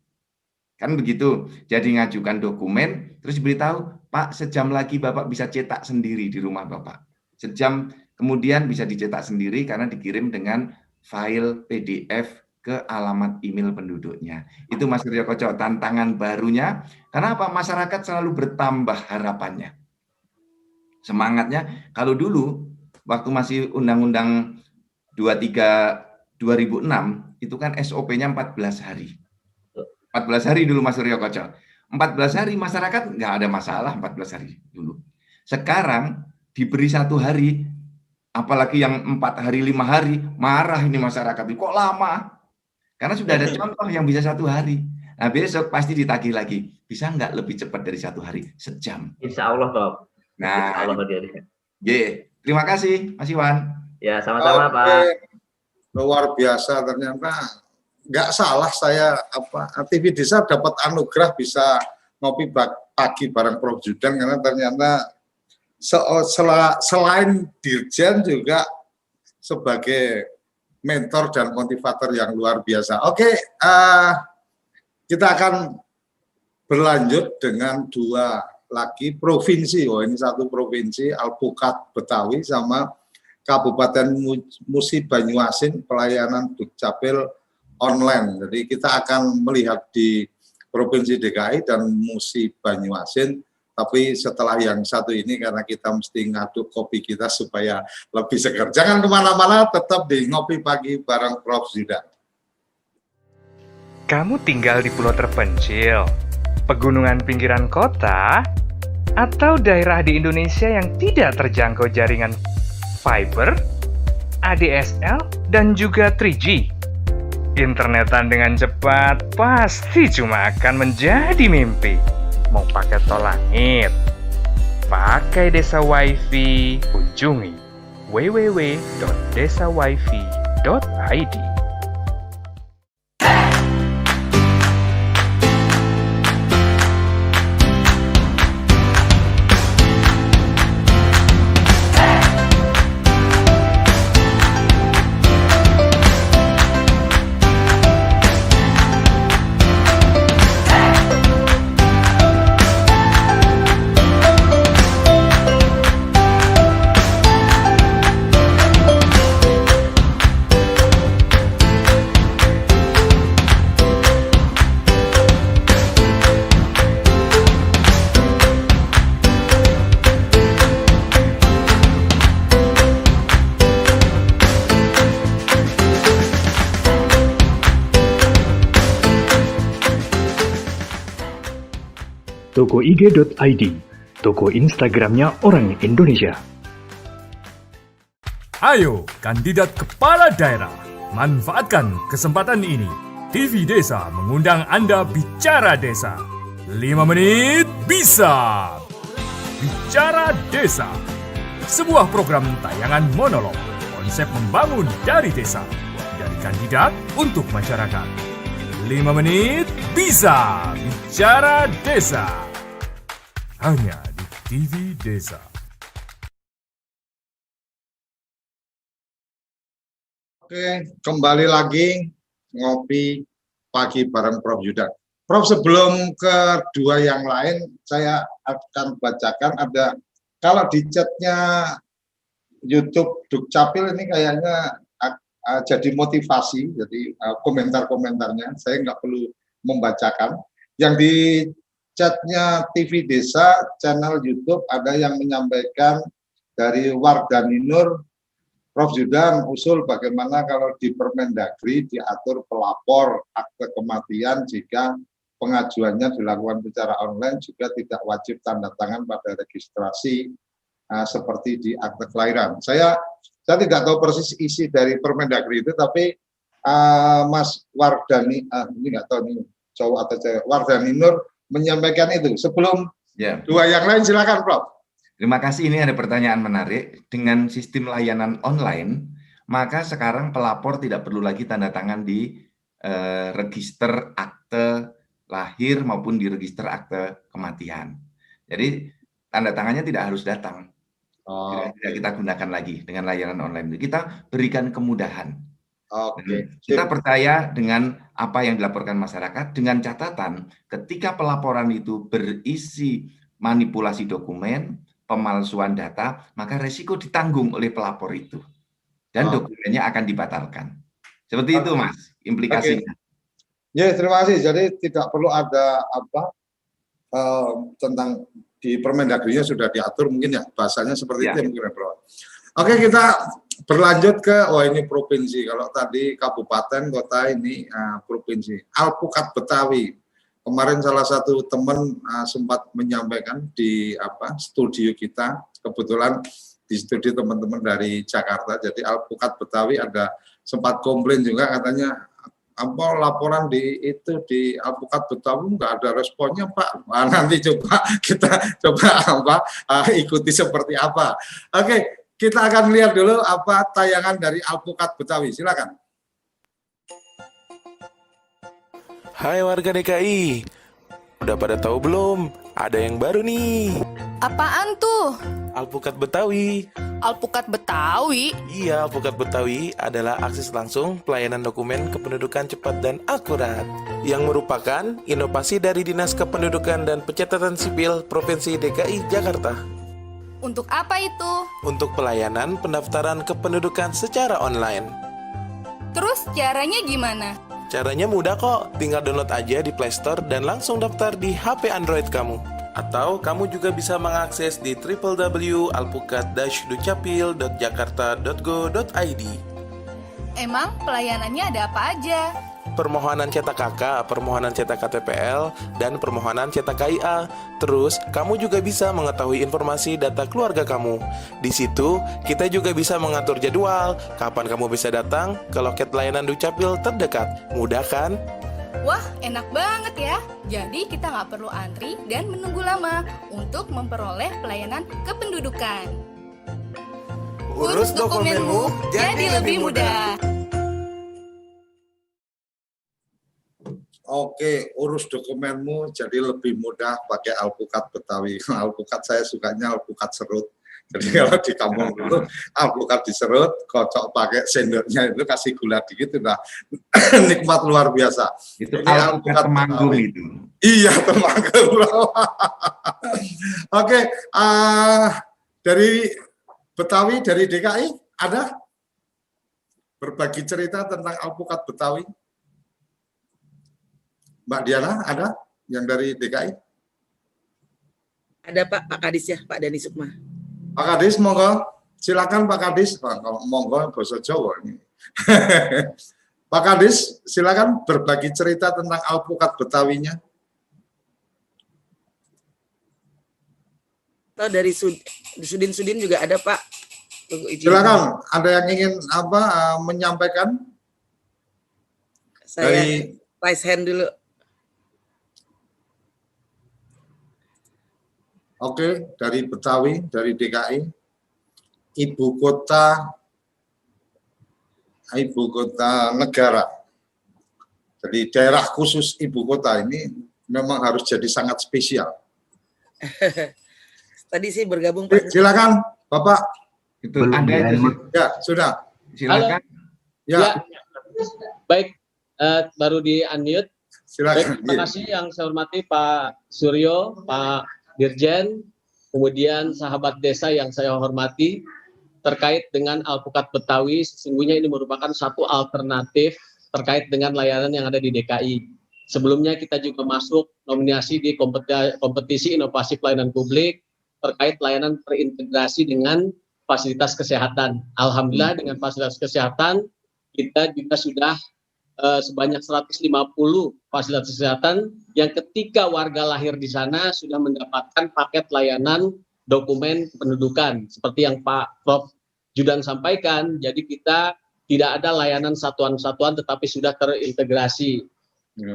Kan begitu. Jadi ngajukan dokumen, terus diberitahu, Pak, sejam lagi Bapak bisa cetak sendiri di rumah Bapak. Sejam kemudian bisa dicetak sendiri karena dikirim dengan file PDF ke alamat email penduduknya. Itu Mas Surya Koco, tantangan barunya. Karena apa? Masyarakat selalu bertambah harapannya. Semangatnya, kalau dulu, waktu masih Undang-Undang 23 2006 itu kan SOP-nya 14 hari. 14 hari dulu Mas Surya Koco. 14 hari masyarakat nggak ada masalah 14 hari dulu. Sekarang diberi 1 hari, apalagi yang 4 hari, 5 hari, marah ini masyarakat. Kok lama? Karena sudah ada contoh yang bisa 1 hari. Nah besok pasti ditagih lagi. Bisa nggak lebih cepat dari 1 hari? Sejam. Insya Allah, Prof. Nah, Insya Allah, terima kasih Mas Iwan. Ya, sama-sama Pak. Luar biasa, ternyata nggak salah saya TV Desa dapat anugerah bisa ngopi pagi bareng Prof. Judan karena ternyata selain dirjen juga sebagai mentor dan motivator yang luar biasa. Oke, kita akan berlanjut dengan 2 lagi provinsi. Oh, ini satu provinsi, Alpukat Betawi sama Kabupaten Musi Banyuasin, pelayanan Dukcapil online. Jadi kita akan melihat di Provinsi DKI dan Musi Banyuasin, tapi setelah yang satu ini karena kita mesti ngaduk kopi kita supaya lebih segar. Jangan kemana-mana, tetap di Ngopi Pagi bareng Prof. Zudan. Kamu tinggal di pulau terpencil, pegunungan pinggiran kota, atau daerah di Indonesia yang tidak terjangkau jaringan fiber, ADSL, dan juga 3G. Internetan dengan cepat pasti cuma akan menjadi mimpi. Mau pakai tol langit, pakai Desa Wifi, kunjungi www.desawifi.id. tokoig.id, toko Instagramnya orang Indonesia. Ayo, kandidat kepala daerah, manfaatkan kesempatan ini. TV Desa mengundang Anda bicara desa. 5 menit bisa. Bicara Desa. Sebuah program tayangan monolog, konsep membangun dari desa. Dari kandidat untuk masyarakat. 5 menit bisa. Bicara Desa. Hanya di TV Desa. Oke, kembali lagi ngopi pagi bareng Prof. Yudan. Prof, sebelum kedua yang lain, saya akan bacakan ada, kalau di chatnya YouTube Dukcapil ini kayaknya jadi motivasi, jadi komentar-komentarnya, saya nggak perlu membacakan. Yang di chatnya TV Desa, channel YouTube, ada yang menyampaikan dari Wardani Nur, Prof. Yudan, usul bagaimana kalau di Permendagri diatur pelapor akte kematian jika pengajuannya dilakukan secara online juga tidak wajib tanda tangan pada registrasi seperti di akte kelahiran. Saya tidak tahu persis isi dari Permendagri itu, tapi Mas Wardani, ini nggak tahu nih cowok atau cewek, Wardani Nur menyampaikan itu. Sebelum dua yang lain, silakan Prof. Terima kasih, ini ada pertanyaan menarik. Dengan sistem layanan online, maka sekarang pelapor tidak perlu lagi tanda tangan di register akte lahir maupun di register akte kematian. Jadi tanda tangannya tidak harus datang. Tidak kita gunakan lagi dengan layanan online. Kita berikan kemudahan. Kita percaya dengan apa yang dilaporkan masyarakat, dengan catatan ketika pelaporan itu berisi manipulasi dokumen, pemalsuan data, maka resiko ditanggung oleh pelapor itu. Dan dokumennya akan dibatalkan. Seperti itu, Mas, implikasinya. Ya, terima kasih. Jadi tidak perlu ada tentang di Permendagri-nya sudah diatur, mungkin ya bahasanya seperti itu mungkin, Bro. Oke, kita berlanjut ke ini provinsi. Kalau tadi kabupaten, kota, ini provinsi. Alpukat Betawi. Kemarin salah satu teman sempat menyampaikan di studio kita, kebetulan di studio teman-teman dari Jakarta, jadi Alpukat Betawi ada sempat komplain juga, katanya laporan di Alpukat Betawi nggak ada responnya Pak. Nah, nanti kita coba ikuti seperti apa. Oke, kita akan lihat dulu apa tayangan dari Alpukat Betawi, silakan. Hai warga DKI, udah pada tahu belum? Ada yang baru nih. Apaan tuh? Alpukat Betawi. Alpukat Betawi? Iya, Alpukat Betawi adalah akses langsung pelayanan dokumen kependudukan cepat dan akurat yang merupakan inovasi dari Dinas Kependudukan dan Pencatatan Sipil Provinsi DKI Jakarta. Untuk apa itu? Untuk pelayanan pendaftaran kependudukan secara online. Terus caranya gimana? Caranya mudah kok, tinggal download aja di Play Store dan langsung daftar di HP Android kamu. Atau kamu juga bisa mengakses di www.alpukat-dukcapil.jakarta.go.id. Emang pelayanannya ada apa aja? Permohonan cetak KK, permohonan cetak KTPL, dan permohonan cetak KIA. Terus, kamu juga bisa mengetahui informasi data keluarga kamu. Di situ, kita juga bisa mengatur jadwal, kapan kamu bisa datang ke loket layanan Dukcapil terdekat. Mudah kan? Wah, enak banget ya. Jadi kita nggak perlu antri dan menunggu lama untuk memperoleh pelayanan kependudukan. Urus dokumenmu jadi lebih mudah. Oke, urus dokumenmu jadi lebih mudah pakai Alpukat Betawi. Alpukat saya sukanya alpukat serut. Jadi kalau di kampung dulu alpukat diserut, kocok pakai sendoknya itu kasih gula dikit udah nikmat luar biasa. Itu alpukat Temanggung itu. Iya, Temanggung. Oke, dari Betawi, dari DKI ada berbagi cerita tentang alpukat Betawi. Mbak Diana, ada yang dari DKI? Ada Pak Kadis ya, Pak Dani Sukma. Pak Kadis, monggo. Silakan Pak Kadis. Kalau monggo bahasa Jawa ini. Pak Kadis, silakan berbagi cerita tentang alpukat Betawinya. Atau dari Sudin juga ada Pak? Silakan, ada yang ingin menyampaikan? Saya raise hand dulu. Oke, dari Betawi, dari DKI, ibu kota negara. Jadi daerah khusus ibu kota ini memang harus jadi sangat spesial. Tadi sih bergabung Pak. Silakan, Bapak. Itu Anda ya sudah. Silakan. Ya. Baik, baru di unmute. Silakan. Terima kasih yang saya hormati Pak Suryo, Pak Dirjen, kemudian sahabat desa yang saya hormati, terkait dengan Alpukat Betawi. Sesungguhnya ini merupakan satu alternatif terkait dengan layanan yang ada di DKI. Sebelumnya kita juga masuk nominasi di kompetisi inovasi pelayanan publik terkait layanan terintegrasi dengan fasilitas kesehatan. Alhamdulillah dengan fasilitas kesehatan kita juga sudah sebanyak 150 fasilitas kesehatan yang ketika warga lahir di sana sudah mendapatkan paket layanan dokumen kependudukan seperti yang Pak Prof Judan sampaikan. Jadi kita tidak ada layanan satuan-satuan tetapi sudah terintegrasi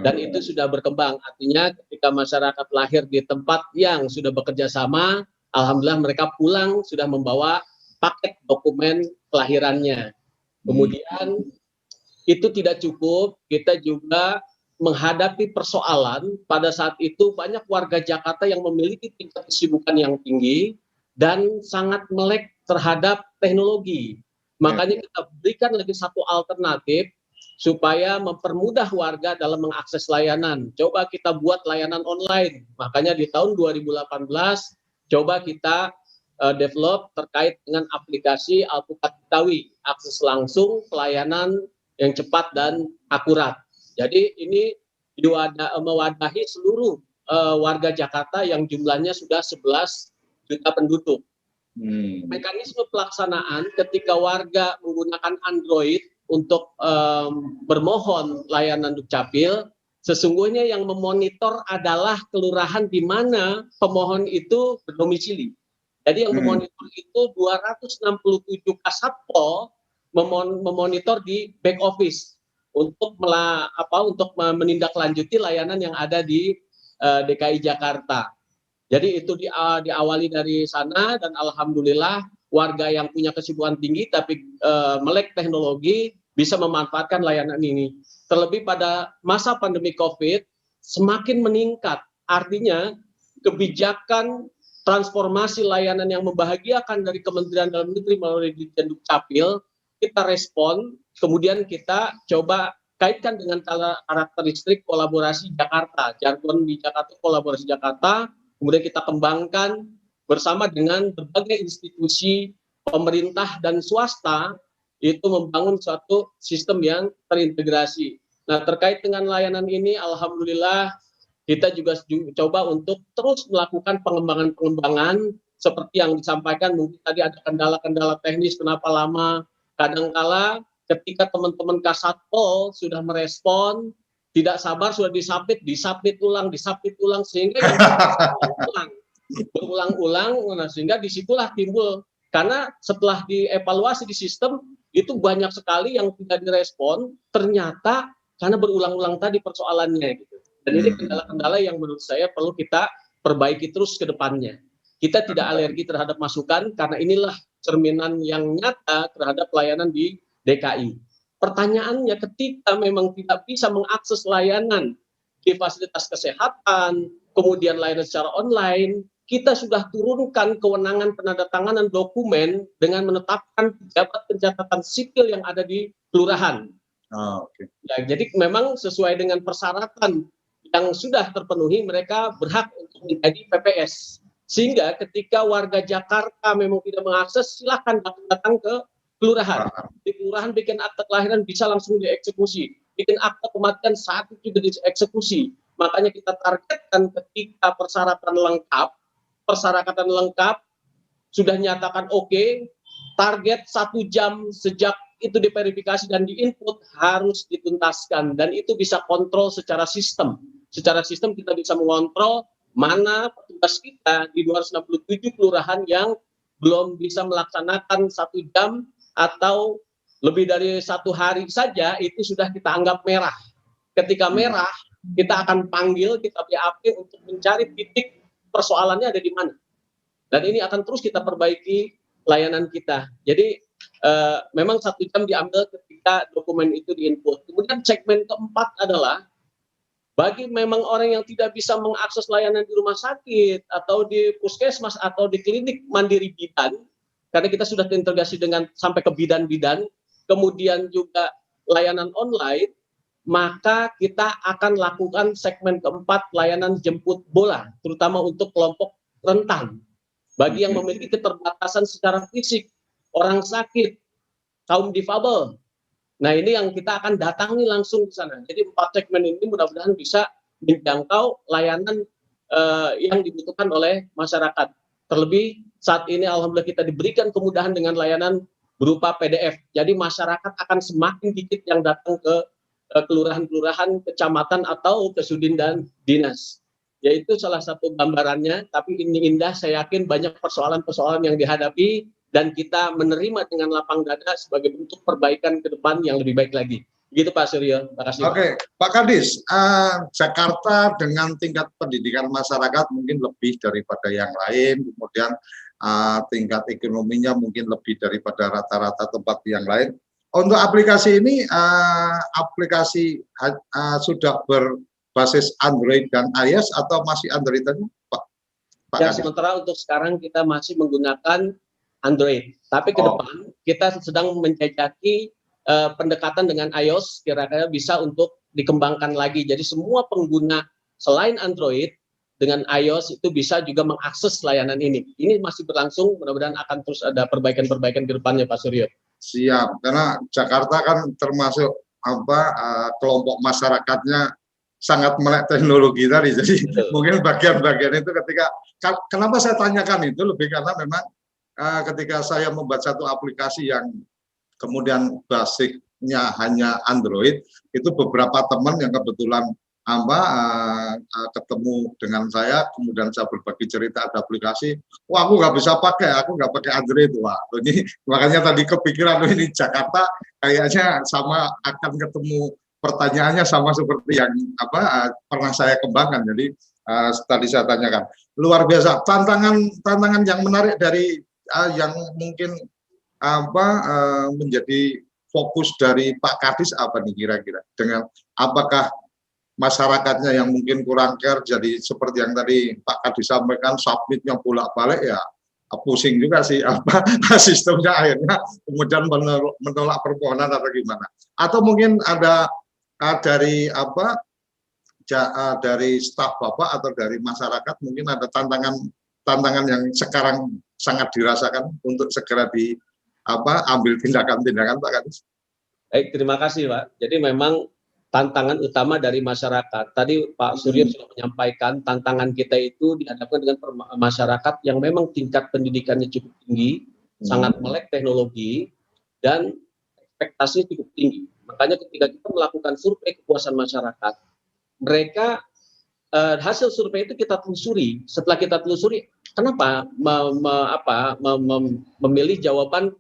dan itu sudah berkembang. Artinya ketika masyarakat lahir di tempat yang sudah bekerja sama, alhamdulillah mereka pulang sudah membawa paket dokumen kelahirannya. Kemudian itu tidak cukup, kita juga menghadapi persoalan pada saat itu banyak warga Jakarta yang memiliki tingkat kesibukan yang tinggi dan sangat melek terhadap teknologi. Makanya kita berikan lagi satu alternatif supaya mempermudah warga dalam mengakses layanan. Coba kita buat layanan online. Makanya di tahun 2018 coba kita develop terkait dengan aplikasi Alpukat Betawi, akses langsung pelayanan yang cepat dan akurat. Jadi ini mewadahi seluruh warga Jakarta yang jumlahnya sudah 11 juta penduduk. Mekanisme pelaksanaan ketika warga menggunakan Android untuk bermohon layanan Dukcapil, sesungguhnya yang memonitor adalah kelurahan di mana pemohon itu berdomisili. Jadi yang memonitor itu 267 Kasatpol memonitor di back office untuk menindaklanjuti layanan yang ada di DKI Jakarta. Jadi itu diawali dari sana dan alhamdulillah warga yang punya kesibukan tinggi tapi melek teknologi bisa memanfaatkan layanan ini. Terlebih pada masa pandemi COVID semakin meningkat. Artinya kebijakan transformasi layanan yang membahagiakan dari Kementerian Dalam Negeri melalui Dirjen Dukcapil kita respon, kemudian kita coba kaitkan dengan karakteristik kolaborasi Jakarta, jargon di Jakarta, kolaborasi Jakarta, kemudian kita kembangkan bersama dengan berbagai institusi pemerintah dan swasta, itu membangun suatu sistem yang terintegrasi. Nah, terkait dengan layanan ini, alhamdulillah kita juga coba untuk terus melakukan pengembangan-pengembangan seperti yang disampaikan. Mungkin tadi ada kendala-kendala teknis, kenapa lama. Kadangkala ketika teman-teman Kasatpol sudah merespon, tidak sabar sudah disubmit ulang sehingga berulang-ulang, nah, sehingga disitulah timbul, karena setelah dievaluasi di sistem itu banyak sekali yang tidak direspon, ternyata karena berulang-ulang tadi persoalannya gitu. Dan ini kendala-kendala yang menurut saya perlu kita perbaiki terus ke depannya. Kita tidak alergi terhadap masukan karena inilah cerminan yang nyata terhadap layanan di DKI. Pertanyaannya ketika memang tidak bisa mengakses layanan di fasilitas kesehatan, kemudian layanan secara online, kita sudah turunkan kewenangan penandatanganan dokumen dengan menetapkan pejabat pencatatan sipil yang ada di kelurahan. Ya, jadi memang sesuai dengan persyaratan yang sudah terpenuhi, mereka berhak untuk menjadi PPS. Sehingga ketika warga Jakarta memang tidak mengakses, silakan datang ke kelurahan. Di kelurahan bikin akte kelahiran bisa langsung dieksekusi. Bikin akte kematian saat itu juga dieksekusi. Makanya kita targetkan ketika persyaratan lengkap sudah nyatakan oke, target 1 jam sejak itu diverifikasi dan diinput harus dituntaskan, dan itu bisa kontrol secara sistem. Secara sistem kita bisa mengontrol mana petugas kita di 267 kelurahan yang belum bisa melaksanakan 1 jam atau lebih dari 1 hari saja, itu sudah kita anggap merah. Ketika merah, kita akan panggil, kita BAP untuk mencari titik persoalannya ada di mana. Dan ini akan terus kita perbaiki layanan kita. Jadi memang 1 jam diambil ketika dokumen itu diinput. Kemudian segmen keempat adalah bagi memang orang yang tidak bisa mengakses layanan di rumah sakit atau di puskesmas atau di klinik mandiri bidan, karena kita sudah terintegrasi dengan sampai ke bidan-bidan, kemudian juga layanan online, maka kita akan lakukan segmen keempat layanan jemput bola, terutama untuk kelompok rentan. Bagi yang memiliki keterbatasan secara fisik, orang sakit, kaum difabel. Nah, ini yang kita akan datangi langsung ke sana. Jadi 4 segmen ini mudah-mudahan bisa menjangkau layanan yang dibutuhkan oleh masyarakat. Terlebih saat ini alhamdulillah kita diberikan kemudahan dengan layanan berupa PDF. Jadi masyarakat akan semakin dikit yang datang ke kelurahan-kelurahan, kecamatan atau ke sudin dan dinas. Yaitu salah satu gambarannya, tapi ini indah, saya yakin banyak persoalan-persoalan yang dihadapi dan kita menerima dengan lapang dada sebagai bentuk perbaikan ke depan yang lebih baik lagi. Begitu Pak Suryo, terima kasih. Oke, Pak Kadis, Jakarta dengan tingkat pendidikan masyarakat mungkin lebih daripada yang lain, kemudian tingkat ekonominya mungkin lebih daripada rata-rata tempat yang lain. Untuk aplikasi ini, aplikasi sudah berbasis Android dan iOS atau masih Android aja, Pak? Ya, sementara untuk sekarang kita masih menggunakan Android, tapi ke depan kita sedang menjajaki pendekatan dengan iOS, kira-kira bisa untuk dikembangkan lagi. Jadi semua pengguna selain Android dengan iOS itu bisa juga mengakses layanan ini. Ini masih berlangsung, mudah-mudahan akan terus ada perbaikan-perbaikan ke depannya, Pak Suryo. Siap, karena Jakarta kan termasuk kelompok masyarakatnya sangat melek teknologi tadi. Jadi mungkin bagian-bagian itu kenapa saya tanyakan itu lebih karena memang ketika saya membuat satu aplikasi yang kemudian basicnya hanya Android, itu beberapa teman yang kebetulan ketemu dengan saya, kemudian saya berbagi cerita ada aplikasi, wah aku nggak bisa pakai, aku nggak pakai Android, wah ini makanya tadi kepikiran ini Jakarta kayaknya sama akan ketemu pertanyaannya sama seperti yang pernah saya kembangkan. Jadi tadi saya tanyakan luar biasa tantangan yang menarik dari yang mungkin menjadi fokus dari Pak Kadis apa nih kira-kira, dengan apakah masyarakatnya yang mungkin kurang care, jadi seperti yang tadi Pak Kadis sampaikan submitnya bolak-balik ya pusing juga sih sistemnya, akhirnya kemudian menolak permohonan atau gimana, atau mungkin ada dari dari staf Bapak atau dari masyarakat mungkin ada tantangan yang sekarang sangat dirasakan untuk segera ambil tindakan-tindakan, Pak Kadis. Baik, terima kasih Pak. Jadi memang tantangan utama dari masyarakat. Tadi Pak Suryo sudah menyampaikan tantangan kita itu dihadapkan dengan masyarakat yang memang tingkat pendidikannya cukup tinggi, sangat melek teknologi, dan ekspektasinya cukup tinggi. Makanya ketika kita melakukan survei kepuasan masyarakat, mereka hasil survei itu kita telusuri. Setelah kita telusuri, kenapa memilih jawaban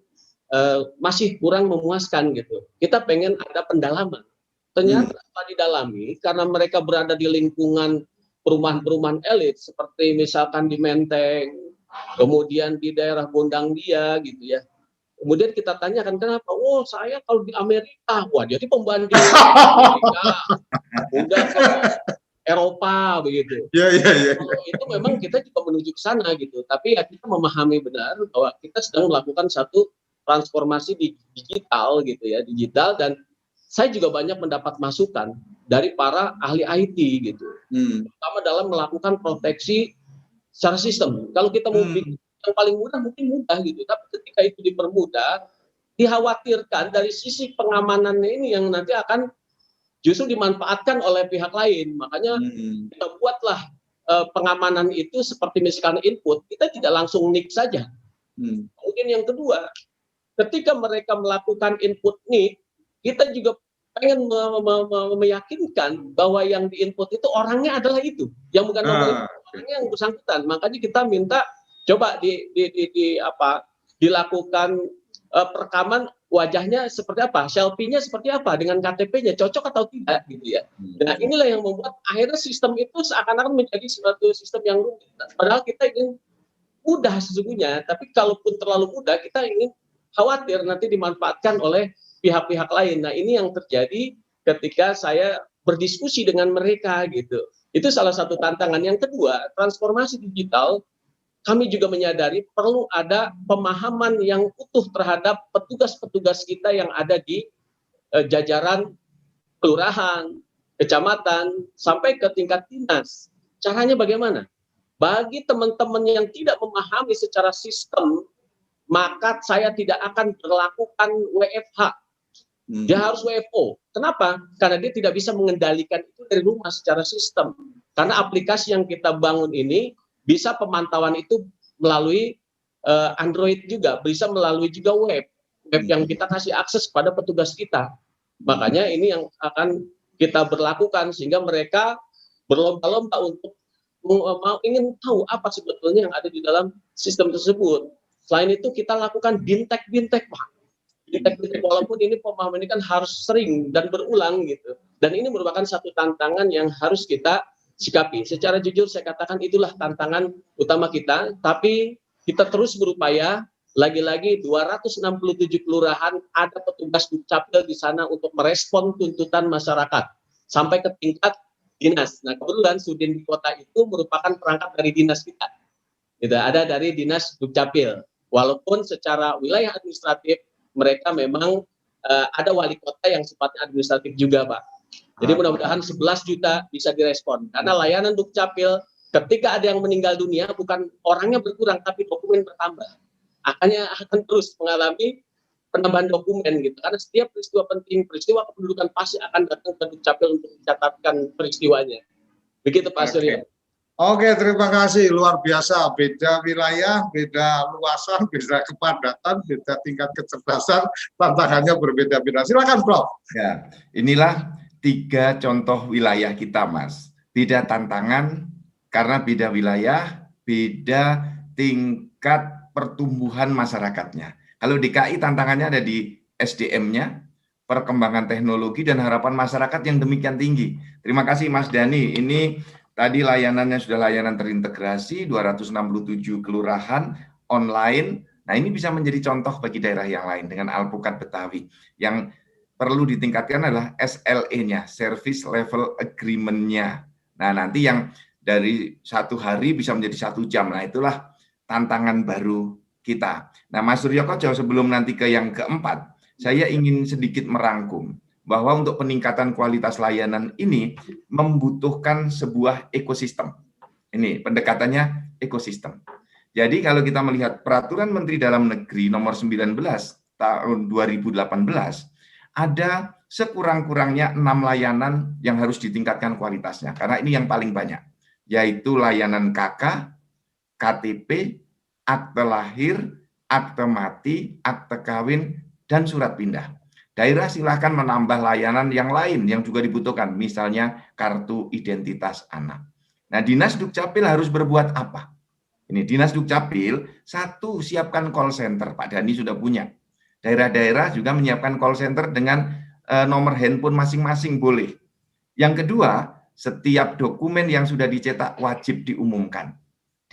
masih kurang memuaskan gitu. Kita pengen ada pendalaman. Ternyata setelah didalami, karena mereka berada di lingkungan perumahan-perumahan elit, seperti misalkan di Menteng, kemudian di daerah Gondang Dia gitu ya. Kemudian kita tanyakan kenapa? Oh, saya kalau di Amerika, wah jadi pembanding Amerika, udah ke Eropa begitu. Ya. Itu memang kita juga menuju ke sana gitu. Tapi ya kita memahami benar bahwa kita sedang melakukan satu transformasi digital gitu ya, digital, dan saya juga banyak mendapat masukan dari para ahli IT gitu, terutama dalam melakukan proteksi secara sistem. Kalau kita mau bikin yang paling mudah mungkin mudah gitu, tapi ketika itu dipermudah, dikhawatirkan dari sisi pengamanannya ini yang nanti akan justru dimanfaatkan oleh pihak lain. Makanya kita buatlah pengamanan itu seperti misalkan input, kita tidak langsung nick saja. Kemudian yang kedua, ketika mereka melakukan input nick, kita juga pengen meyakinkan bahwa yang diinput itu orangnya adalah itu, yang bukan orangnya yang bersangkutan. Makanya kita minta coba dilakukan perekaman wajahnya seperti apa, selfie-nya seperti apa, dengan KTP-nya cocok atau tidak gitu ya. Nah inilah yang membuat akhirnya sistem itu seakan-akan menjadi suatu sistem yang rumit. Padahal kita ingin mudah sesungguhnya, tapi kalaupun terlalu mudah kita ingin khawatir nanti dimanfaatkan oleh pihak-pihak lain. Nah ini yang terjadi ketika saya berdiskusi dengan mereka gitu. Itu salah satu tantangan. Yang kedua, transformasi digital kami juga menyadari perlu ada pemahaman yang utuh terhadap petugas-petugas kita yang ada di jajaran kelurahan, kecamatan, sampai ke tingkat dinas. Caranya bagaimana? Bagi teman-teman yang tidak memahami secara sistem, maka saya tidak akan berlakukan WFH. Dia harus WFO. Kenapa? Karena dia tidak bisa mengendalikan itu dari rumah secara sistem. Karena aplikasi yang kita bangun ini bisa pemantauan itu melalui Android juga, bisa melalui juga web yang kita kasih akses kepada petugas kita. Makanya ini yang akan kita berlakukan sehingga mereka berlomba-lomba untuk ingin tahu apa sebetulnya yang ada di dalam sistem tersebut. Selain itu kita lakukan bintek-bintek, Pak. Bintek-bintek, walaupun ini pemahaman ini kan harus sering dan berulang gitu. Dan ini merupakan satu tantangan yang harus kita sikapi. Secara jujur saya katakan itulah tantangan utama kita, tapi kita terus berupaya. Lagi-lagi 267 kelurahan ada petugas Dukcapil di sana untuk merespon tuntutan masyarakat sampai ke tingkat dinas. Nah, kebetulan Sudin di kota itu merupakan perangkat dari dinas kita. Gitu, ada dari dinas Dukcapil. Walaupun secara wilayah administratif mereka memang ada wali kota yang sifatnya administratif juga, Pak. Jadi mudah-mudahan 11 juta bisa direspon. Karena layanan Dukcapil ketika ada yang meninggal dunia bukan orangnya berkurang tapi dokumen bertambah. Akan terus mengalami penambahan dokumen gitu. Karena setiap peristiwa penting, peristiwa kependudukan pasti akan datang ke Dukcapil untuk mencatatkan peristiwanya. Begitu Pak Suryo. Oke, terima kasih. Luar biasa. Beda wilayah, beda luasan, beda kepadatan, beda tingkat kecerdasan, tantangannya berbeda-beda. Silakan, Prof. Ya, inilah 3 contoh wilayah kita, Mas. Beda tantangan karena beda wilayah, beda tingkat pertumbuhan masyarakatnya. Kalau DKI tantangannya ada di SDM-nya, perkembangan teknologi dan harapan masyarakat yang demikian tinggi. Terima kasih Mas Dani. Ini tadi layanannya sudah layanan terintegrasi, 267 kelurahan online. Nah ini bisa menjadi contoh bagi daerah yang lain dengan Alpukat Betawi. Yang perlu ditingkatkan adalah SLE-nya, Service Level Agreement-nya. Nah nanti yang dari 1 hari bisa menjadi 1 jam. Nah itulah tantangan baru kita. Nah, Mas Suryo Koco, sebelum nanti ke yang keempat, saya ingin sedikit merangkum bahwa untuk peningkatan kualitas layanan ini membutuhkan sebuah ekosistem. Ini pendekatannya ekosistem. Jadi kalau kita melihat Peraturan Menteri Dalam Negeri nomor 19 tahun 2018, ada sekurang-kurangnya 6 layanan yang harus ditingkatkan kualitasnya. Karena ini yang paling banyak, yaitu layanan KK, KTP, akte lahir, akte mati, akte kawin, dan surat pindah. Daerah silahkan menambah layanan yang lain yang juga dibutuhkan, misalnya kartu identitas anak. Nah, Dinas Dukcapil harus berbuat apa? Ini Dinas Dukcapil, 1, siapkan call center, Pak Dani sudah punya. Daerah-daerah juga menyiapkan call center dengan nomor handphone masing-masing boleh. Yang kedua, setiap dokumen yang sudah dicetak wajib diumumkan.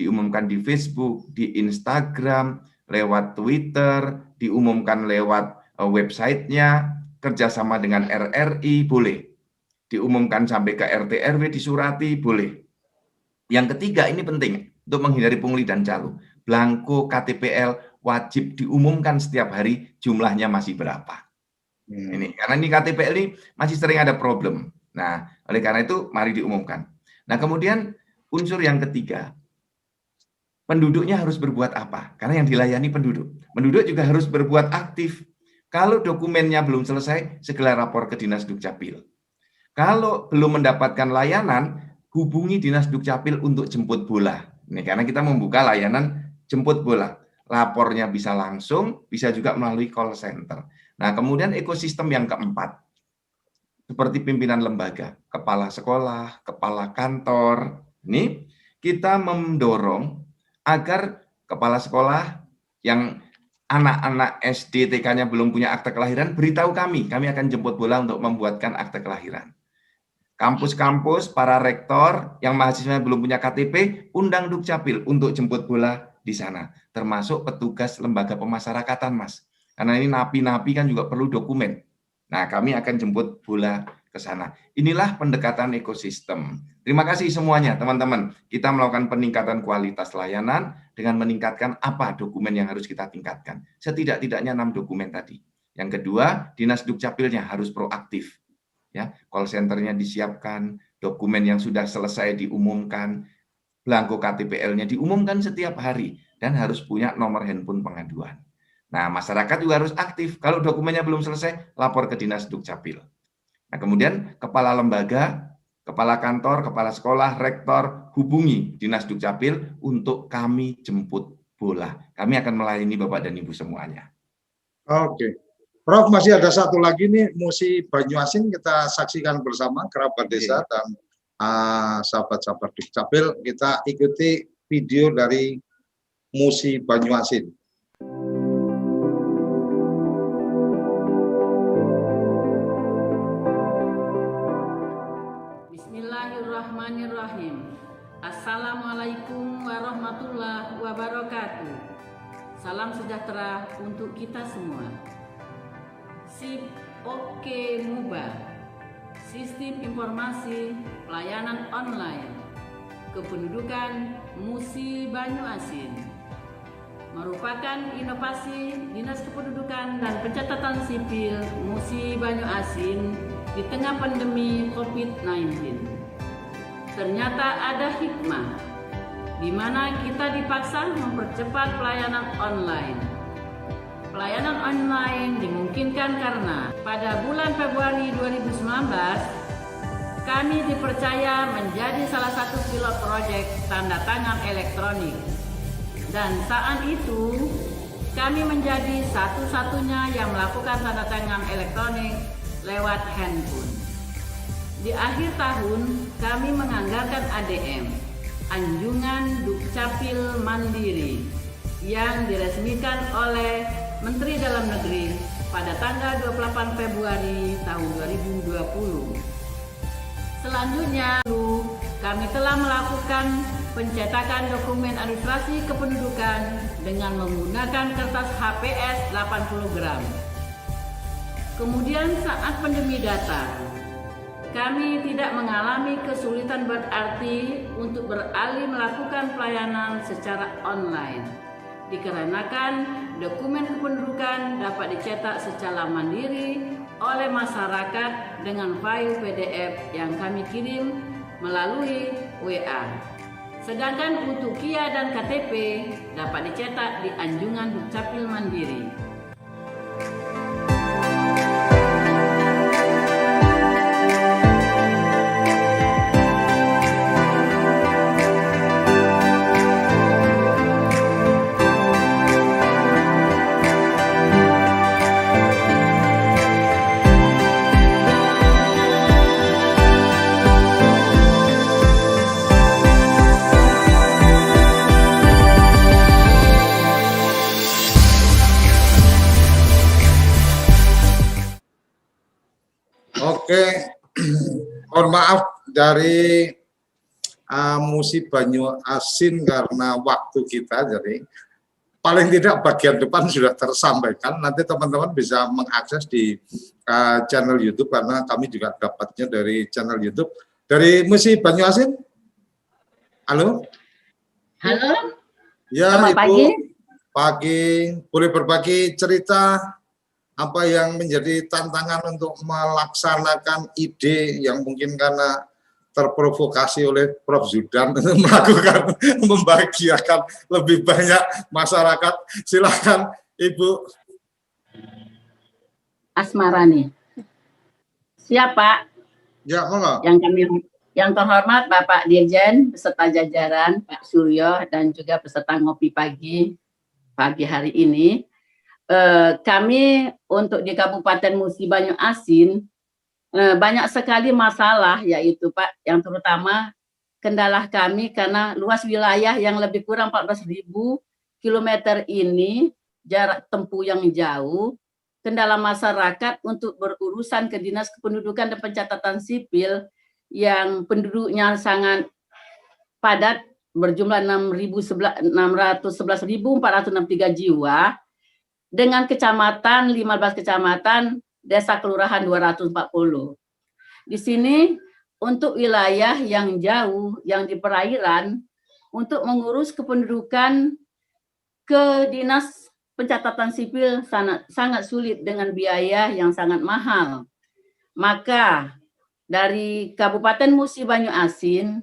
Diumumkan di Facebook, di Instagram, lewat Twitter, diumumkan lewat websitenya, kerjasama dengan RRI, boleh. Diumumkan sampai ke RT RW, disurati, boleh. Yang ketiga, ini penting untuk menghindari pungli dan calo. Blanko KTPL wajib diumumkan setiap hari jumlahnya masih berapa. Ini karena ini KTPL ini masih sering ada problem. Nah, oleh karena itu mari diumumkan. Nah, kemudian unsur yang ketiga, penduduknya harus berbuat apa? Karena yang dilayani penduduk. Penduduk juga harus berbuat aktif. Kalau dokumennya belum selesai, segera lapor ke Dinas Dukcapil. Kalau belum mendapatkan layanan, hubungi Dinas Dukcapil untuk jemput bola. Ini karena kita membuka layanan jemput bola. Lapornya bisa langsung, bisa juga melalui call center. Nah, kemudian ekosistem yang keempat. seperti pimpinan lembaga, kepala sekolah, kepala kantor. Ini kita mendorong agar kepala sekolah yang anak-anak SD TK-nya belum punya akte kelahiran, beritahu kami akan jemput bola untuk membuatkan akte kelahiran. Kampus-kampus, para rektor yang mahasiswanya belum punya KTP, undang Dukcapil untuk jemput bola di sana. Termasuk petugas lembaga pemasyarakatan, Mas. Karena ini napi-napi kan juga perlu dokumen. Nah, kami akan jemput bola ke sana. Inilah pendekatan ekosistem. Terima kasih semuanya, teman-teman. Kita melakukan peningkatan kualitas layanan dengan meningkatkan apa dokumen yang harus kita tingkatkan. Setidak-tidaknya 6 dokumen tadi. Yang kedua, Dinas Dukcapilnya harus proaktif. Ya, call center-nya disiapkan, dokumen yang sudah selesai diumumkan, belangko KTPL-nya diumumkan setiap hari, dan harus punya nomor handphone pengaduan. Nah, masyarakat juga harus aktif. Kalau dokumennya belum selesai, lapor ke Dinas Dukcapil. Nah, kemudian kepala lembaga, kepala kantor, kepala sekolah, rektor, hubungi Dinas Dukcapil untuk kami jemput bola. Kami akan melayani Bapak dan Ibu semuanya. Oke. Prof, masih ada satu lagi nih, Musi Banyuasin kita saksikan bersama, kerabat desa dan sahabat-sahabat Dukcapil. Kita ikuti video dari Musi Banyuasin. Bismillahirrahmanirrahim. Assalamualaikum warahmatullahi wabarakatuh. Salam sejahtera untuk kita semua. SIP Oke Muba, Sistem Informasi Pelayanan Online Kependudukan Musi Banyuasin, merupakan inovasi Dinas Kependudukan dan Pencatatan Sipil Musi Banyuasin di tengah pandemi COVID-19. Ternyata ada hikmah di mana kita dipaksa mempercepat pelayanan online. Pelayanan online dimungkinkan karena pada bulan Februari 2019 kami dipercaya menjadi salah satu pilot proyek tanda tangan elektronik. Dan saat itu kami menjadi satu-satunya yang melakukan tanda tangan elektronik lewat handphone. Di akhir tahun kami menganggarkan ADM, Anjungan Dukcapil Mandiri, yang diresmikan oleh Menteri Dalam Negeri pada tanggal 28 Februari tahun 2020. Selanjutnya, kami telah melakukan pencetakan dokumen administrasi kependudukan dengan menggunakan kertas HPS 80 gram. Kemudian saat pandemi datang, kami tidak mengalami kesulitan berarti untuk beralih melakukan pelayanan secara online, dikarenakan dokumen kependudukan dapat dicetak secara mandiri oleh masyarakat dengan file PDF yang kami kirim melalui WA. Sedangkan untuk KIA dan KTP dapat dicetak di Anjungan Dukcapil Mandiri. Oke, mohon maaf dari Musi Banyuasin karena waktu kita, jadi paling tidak bagian depan sudah tersampaikan. Nanti teman-teman bisa mengakses di channel YouTube karena kami juga dapatnya dari channel YouTube. Dari Musi Banyuasin, halo? Halo? Ya, Selamat Ibu. pagi. Pagi, boleh berbagi cerita apa yang menjadi tantangan untuk melaksanakan ide yang mungkin karena terprovokasi oleh Prof. Zudan melakukan membahagiakan lebih banyak masyarakat. Silakan Ibu. Asmarani. Siapa? Ya, monggo. Yang terhormat Bapak Dirjen beserta jajaran, Pak Suryo dan juga peserta ngopi pagi hari ini. Kami untuk di Kabupaten Musi Banyuasin banyak sekali masalah, yaitu Pak, yang terutama kendala kami karena luas wilayah yang lebih kurang 14.000 kilometer ini, jarak tempuh yang jauh, kendala masyarakat untuk berurusan ke Dinas Kependudukan dan Pencatatan Sipil yang penduduknya sangat padat, berjumlah 611.463 jiwa, dengan kecamatan 15 kecamatan, desa kelurahan 240. Di sini untuk wilayah yang jauh, yang di perairan, untuk mengurus kependudukan ke Dinas Pencatatan Sipil sangat sulit dengan biaya yang sangat mahal. Maka dari Kabupaten Musi Banyu Asin,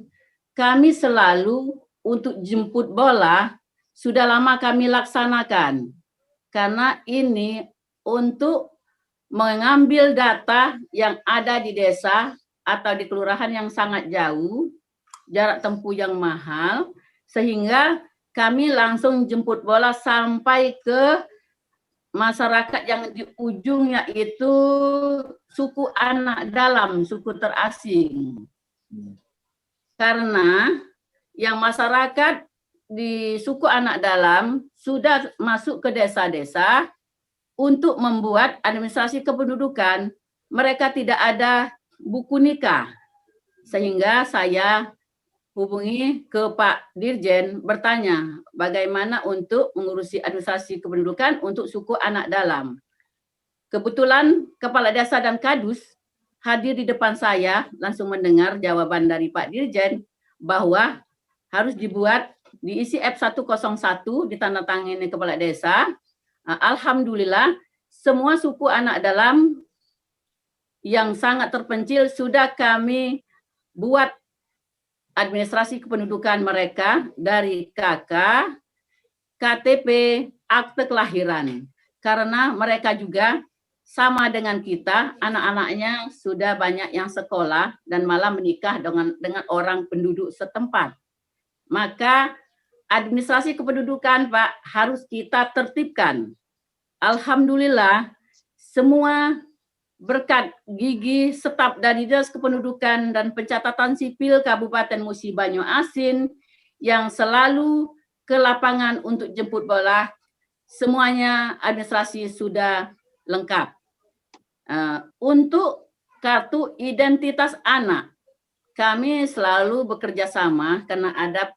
kami selalu untuk jemput bola sudah lama kami laksanakan. Karena ini untuk mengambil data yang ada di desa atau di kelurahan yang sangat jauh, jarak tempuh yang mahal, sehingga kami langsung jemput bola sampai ke masyarakat yang di ujungnya itu suku anak dalam, suku terasing. Karena yang masyarakat di suku anak dalam sudah masuk ke desa-desa untuk membuat administrasi kependudukan, mereka tidak ada buku nikah. Sehingga saya hubungi ke Pak Dirjen bertanya bagaimana untuk mengurusi administrasi kependudukan untuk suku anak dalam. Kebetulan Kepala Desa dan Kadus hadir di depan saya, langsung mendengar jawaban dari Pak Dirjen bahwa harus dibuat diisi F101 ditandatangani Kepala Desa. Alhamdulillah semua suku anak dalam yang sangat terpencil sudah kami buat administrasi kependudukan mereka dari KK, KTP, akte kelahiran. Karena mereka juga sama dengan kita, anak-anaknya sudah banyak yang sekolah dan malah menikah dengan orang penduduk setempat. Maka administrasi kependudukan, Pak, harus kita tertibkan. Alhamdulillah, semua berkat gigi staf dari Dinas Kependudukan dan Pencatatan Sipil Kabupaten Musi Banyu Asin yang selalu ke lapangan untuk jemput bola, semuanya administrasi sudah lengkap. Untuk kartu identitas anak, kami selalu bekerja sama karena ada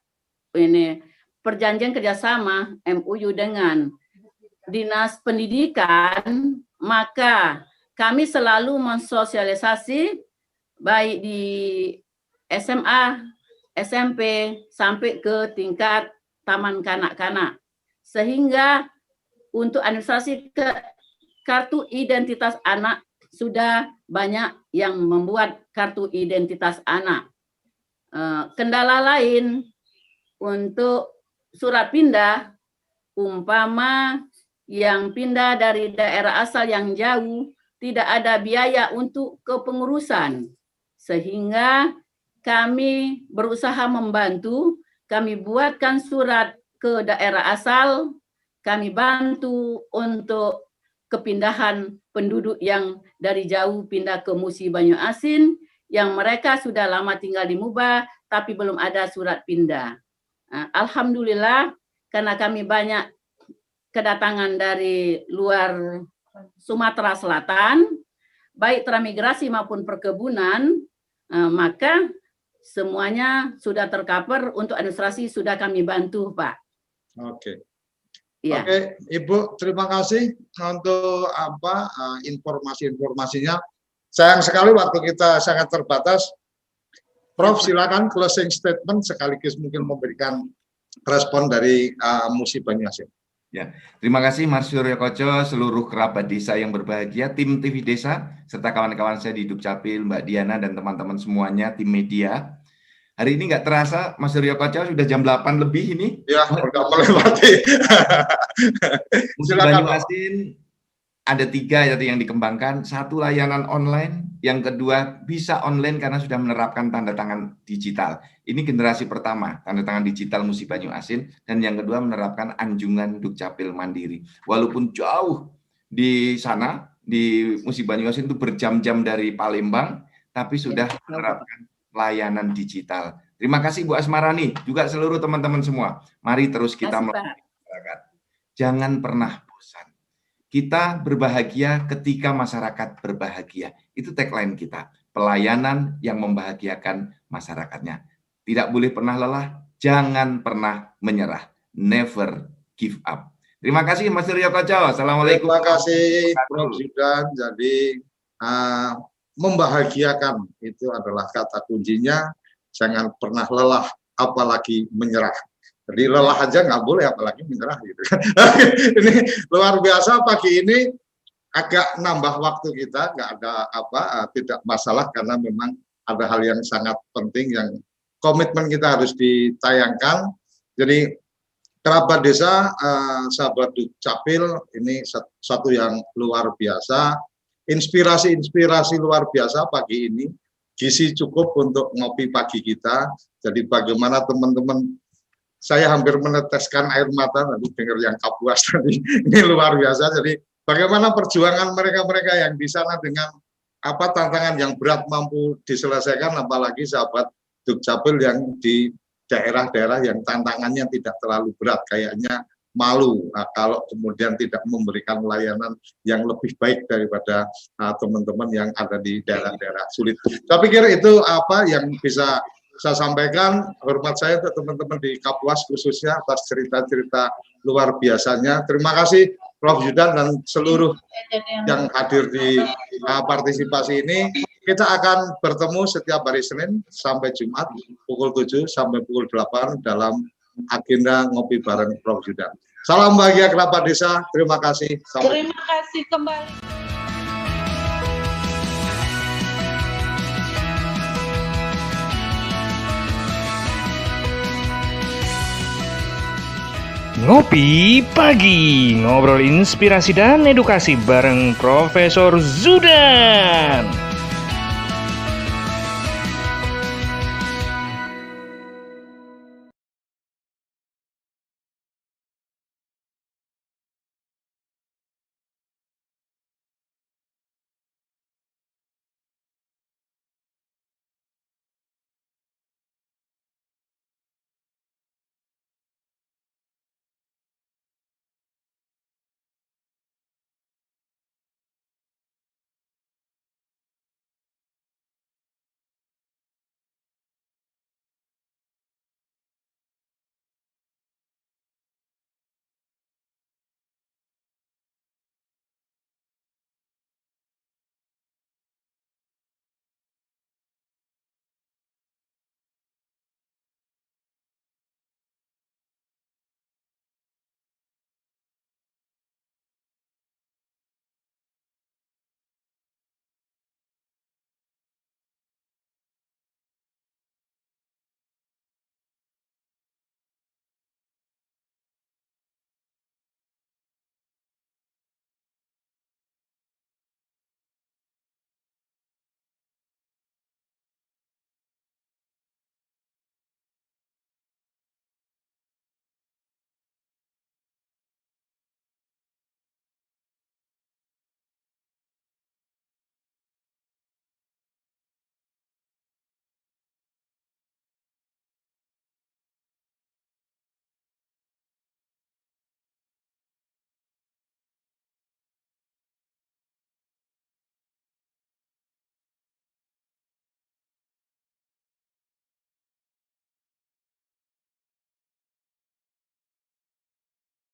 perjanjian kerjasama MOU dengan Dinas Pendidikan, maka kami selalu mensosialisasi baik di SMA, SMP, sampai ke tingkat taman kanak-kanak. Sehingga untuk administrasi kartu identitas anak sudah banyak yang membuat kartu identitas anak. Kendala lain untuk surat pindah, umpama yang pindah dari daerah asal yang jauh, tidak ada biaya untuk kepengurusan. Sehingga kami berusaha membantu, kami buatkan surat ke daerah asal, kami bantu untuk kepindahan penduduk yang dari jauh pindah ke Musi Banyu Asin, yang mereka sudah lama tinggal di Muba, tapi belum ada surat pindah. Alhamdulillah, karena kami banyak kedatangan dari luar Sumatera Selatan, baik transmigrasi maupun perkebunan, maka semuanya sudah tercover untuk administrasi sudah kami bantu, Pak. Oke. Ya. Oke, Ibu, terima kasih untuk informasi-informasinya. Sayang sekali waktu kita sangat terbatas. Prof, silakan closing statement sekaligus mungkin memberikan respon dari Musi Banyu Asin. Ya, terima kasih Mas Suryo Koco, seluruh kerabat desa yang berbahagia, tim TV Desa, serta kawan-kawan saya di Dukcapil, Mbak Diana dan teman-teman semuanya, tim media. Hari ini nggak terasa, Mas Suryo Koco, sudah jam 8 lebih ini. Ya, udah melewati. Musi Banyu Asin ada 3 yang dikembangkan, 1 layanan online, yang kedua bisa online karena sudah menerapkan tanda tangan digital. Ini generasi pertama, tanda tangan digital Musi Banyu Asin, dan yang kedua menerapkan anjungan Dukcapil mandiri. Walaupun jauh di sana, di Musik Banyuasin itu berjam-jam dari Palembang, tapi sudah menerapkan layanan digital. Terima kasih Bu Asmarani, juga seluruh teman-teman semua. Mari terus kita melayani masyarakat. Jangan pernah bosan. Kita berbahagia ketika masyarakat berbahagia. Itu tagline kita. Pelayanan yang membahagiakan masyarakatnya. Tidak boleh pernah lelah, jangan pernah menyerah. Never give up. Terima kasih Mas Suryo Koco. Assalamualaikum. Terima kasih Prof. Zudan. Jadi membahagiakan itu adalah kata kuncinya. Jangan pernah lelah, apalagi menyerah. Jadi lelah aja nggak boleh, apalagi menyerah gitu. Ini luar biasa pagi ini, agak nambah waktu kita, nggak ada tidak masalah karena memang ada hal yang sangat penting yang komitmen kita harus ditayangkan. Jadi kerabat desa, sahabat Dukcapil ini satu yang luar biasa, inspirasi luar biasa pagi ini. Gizi cukup untuk ngopi pagi kita. Jadi bagaimana teman-teman, saya hampir meneteskan air mata nanti dengar yang Kapuas tadi. Ini luar biasa. Jadi bagaimana perjuangan mereka-mereka yang di sana dengan tantangan yang berat mampu diselesaikan, apalagi sahabat Dukcapil yang di daerah-daerah yang tantangannya tidak terlalu berat, kayaknya malu kalau kemudian tidak memberikan layanan yang lebih baik daripada teman-teman yang ada di daerah-daerah sulit. Saya pikir itu yang bisa saya sampaikan. Hormat saya untuk teman-teman di Kapuas khususnya atas cerita-cerita luar biasanya. Terima kasih Prof. Zudan dan seluruh yang hadir di partisipasi ini. Kita akan bertemu setiap hari Senin sampai Jumat pukul 7 sampai pukul 8 dalam agenda ngopi bareng Prof. Zudan. Salam bahagia kerabat desa. Terima kasih. Terima kasih kembali. Ngopi Pagi, ngobrol inspirasi dan edukasi bareng Profesor Zudan.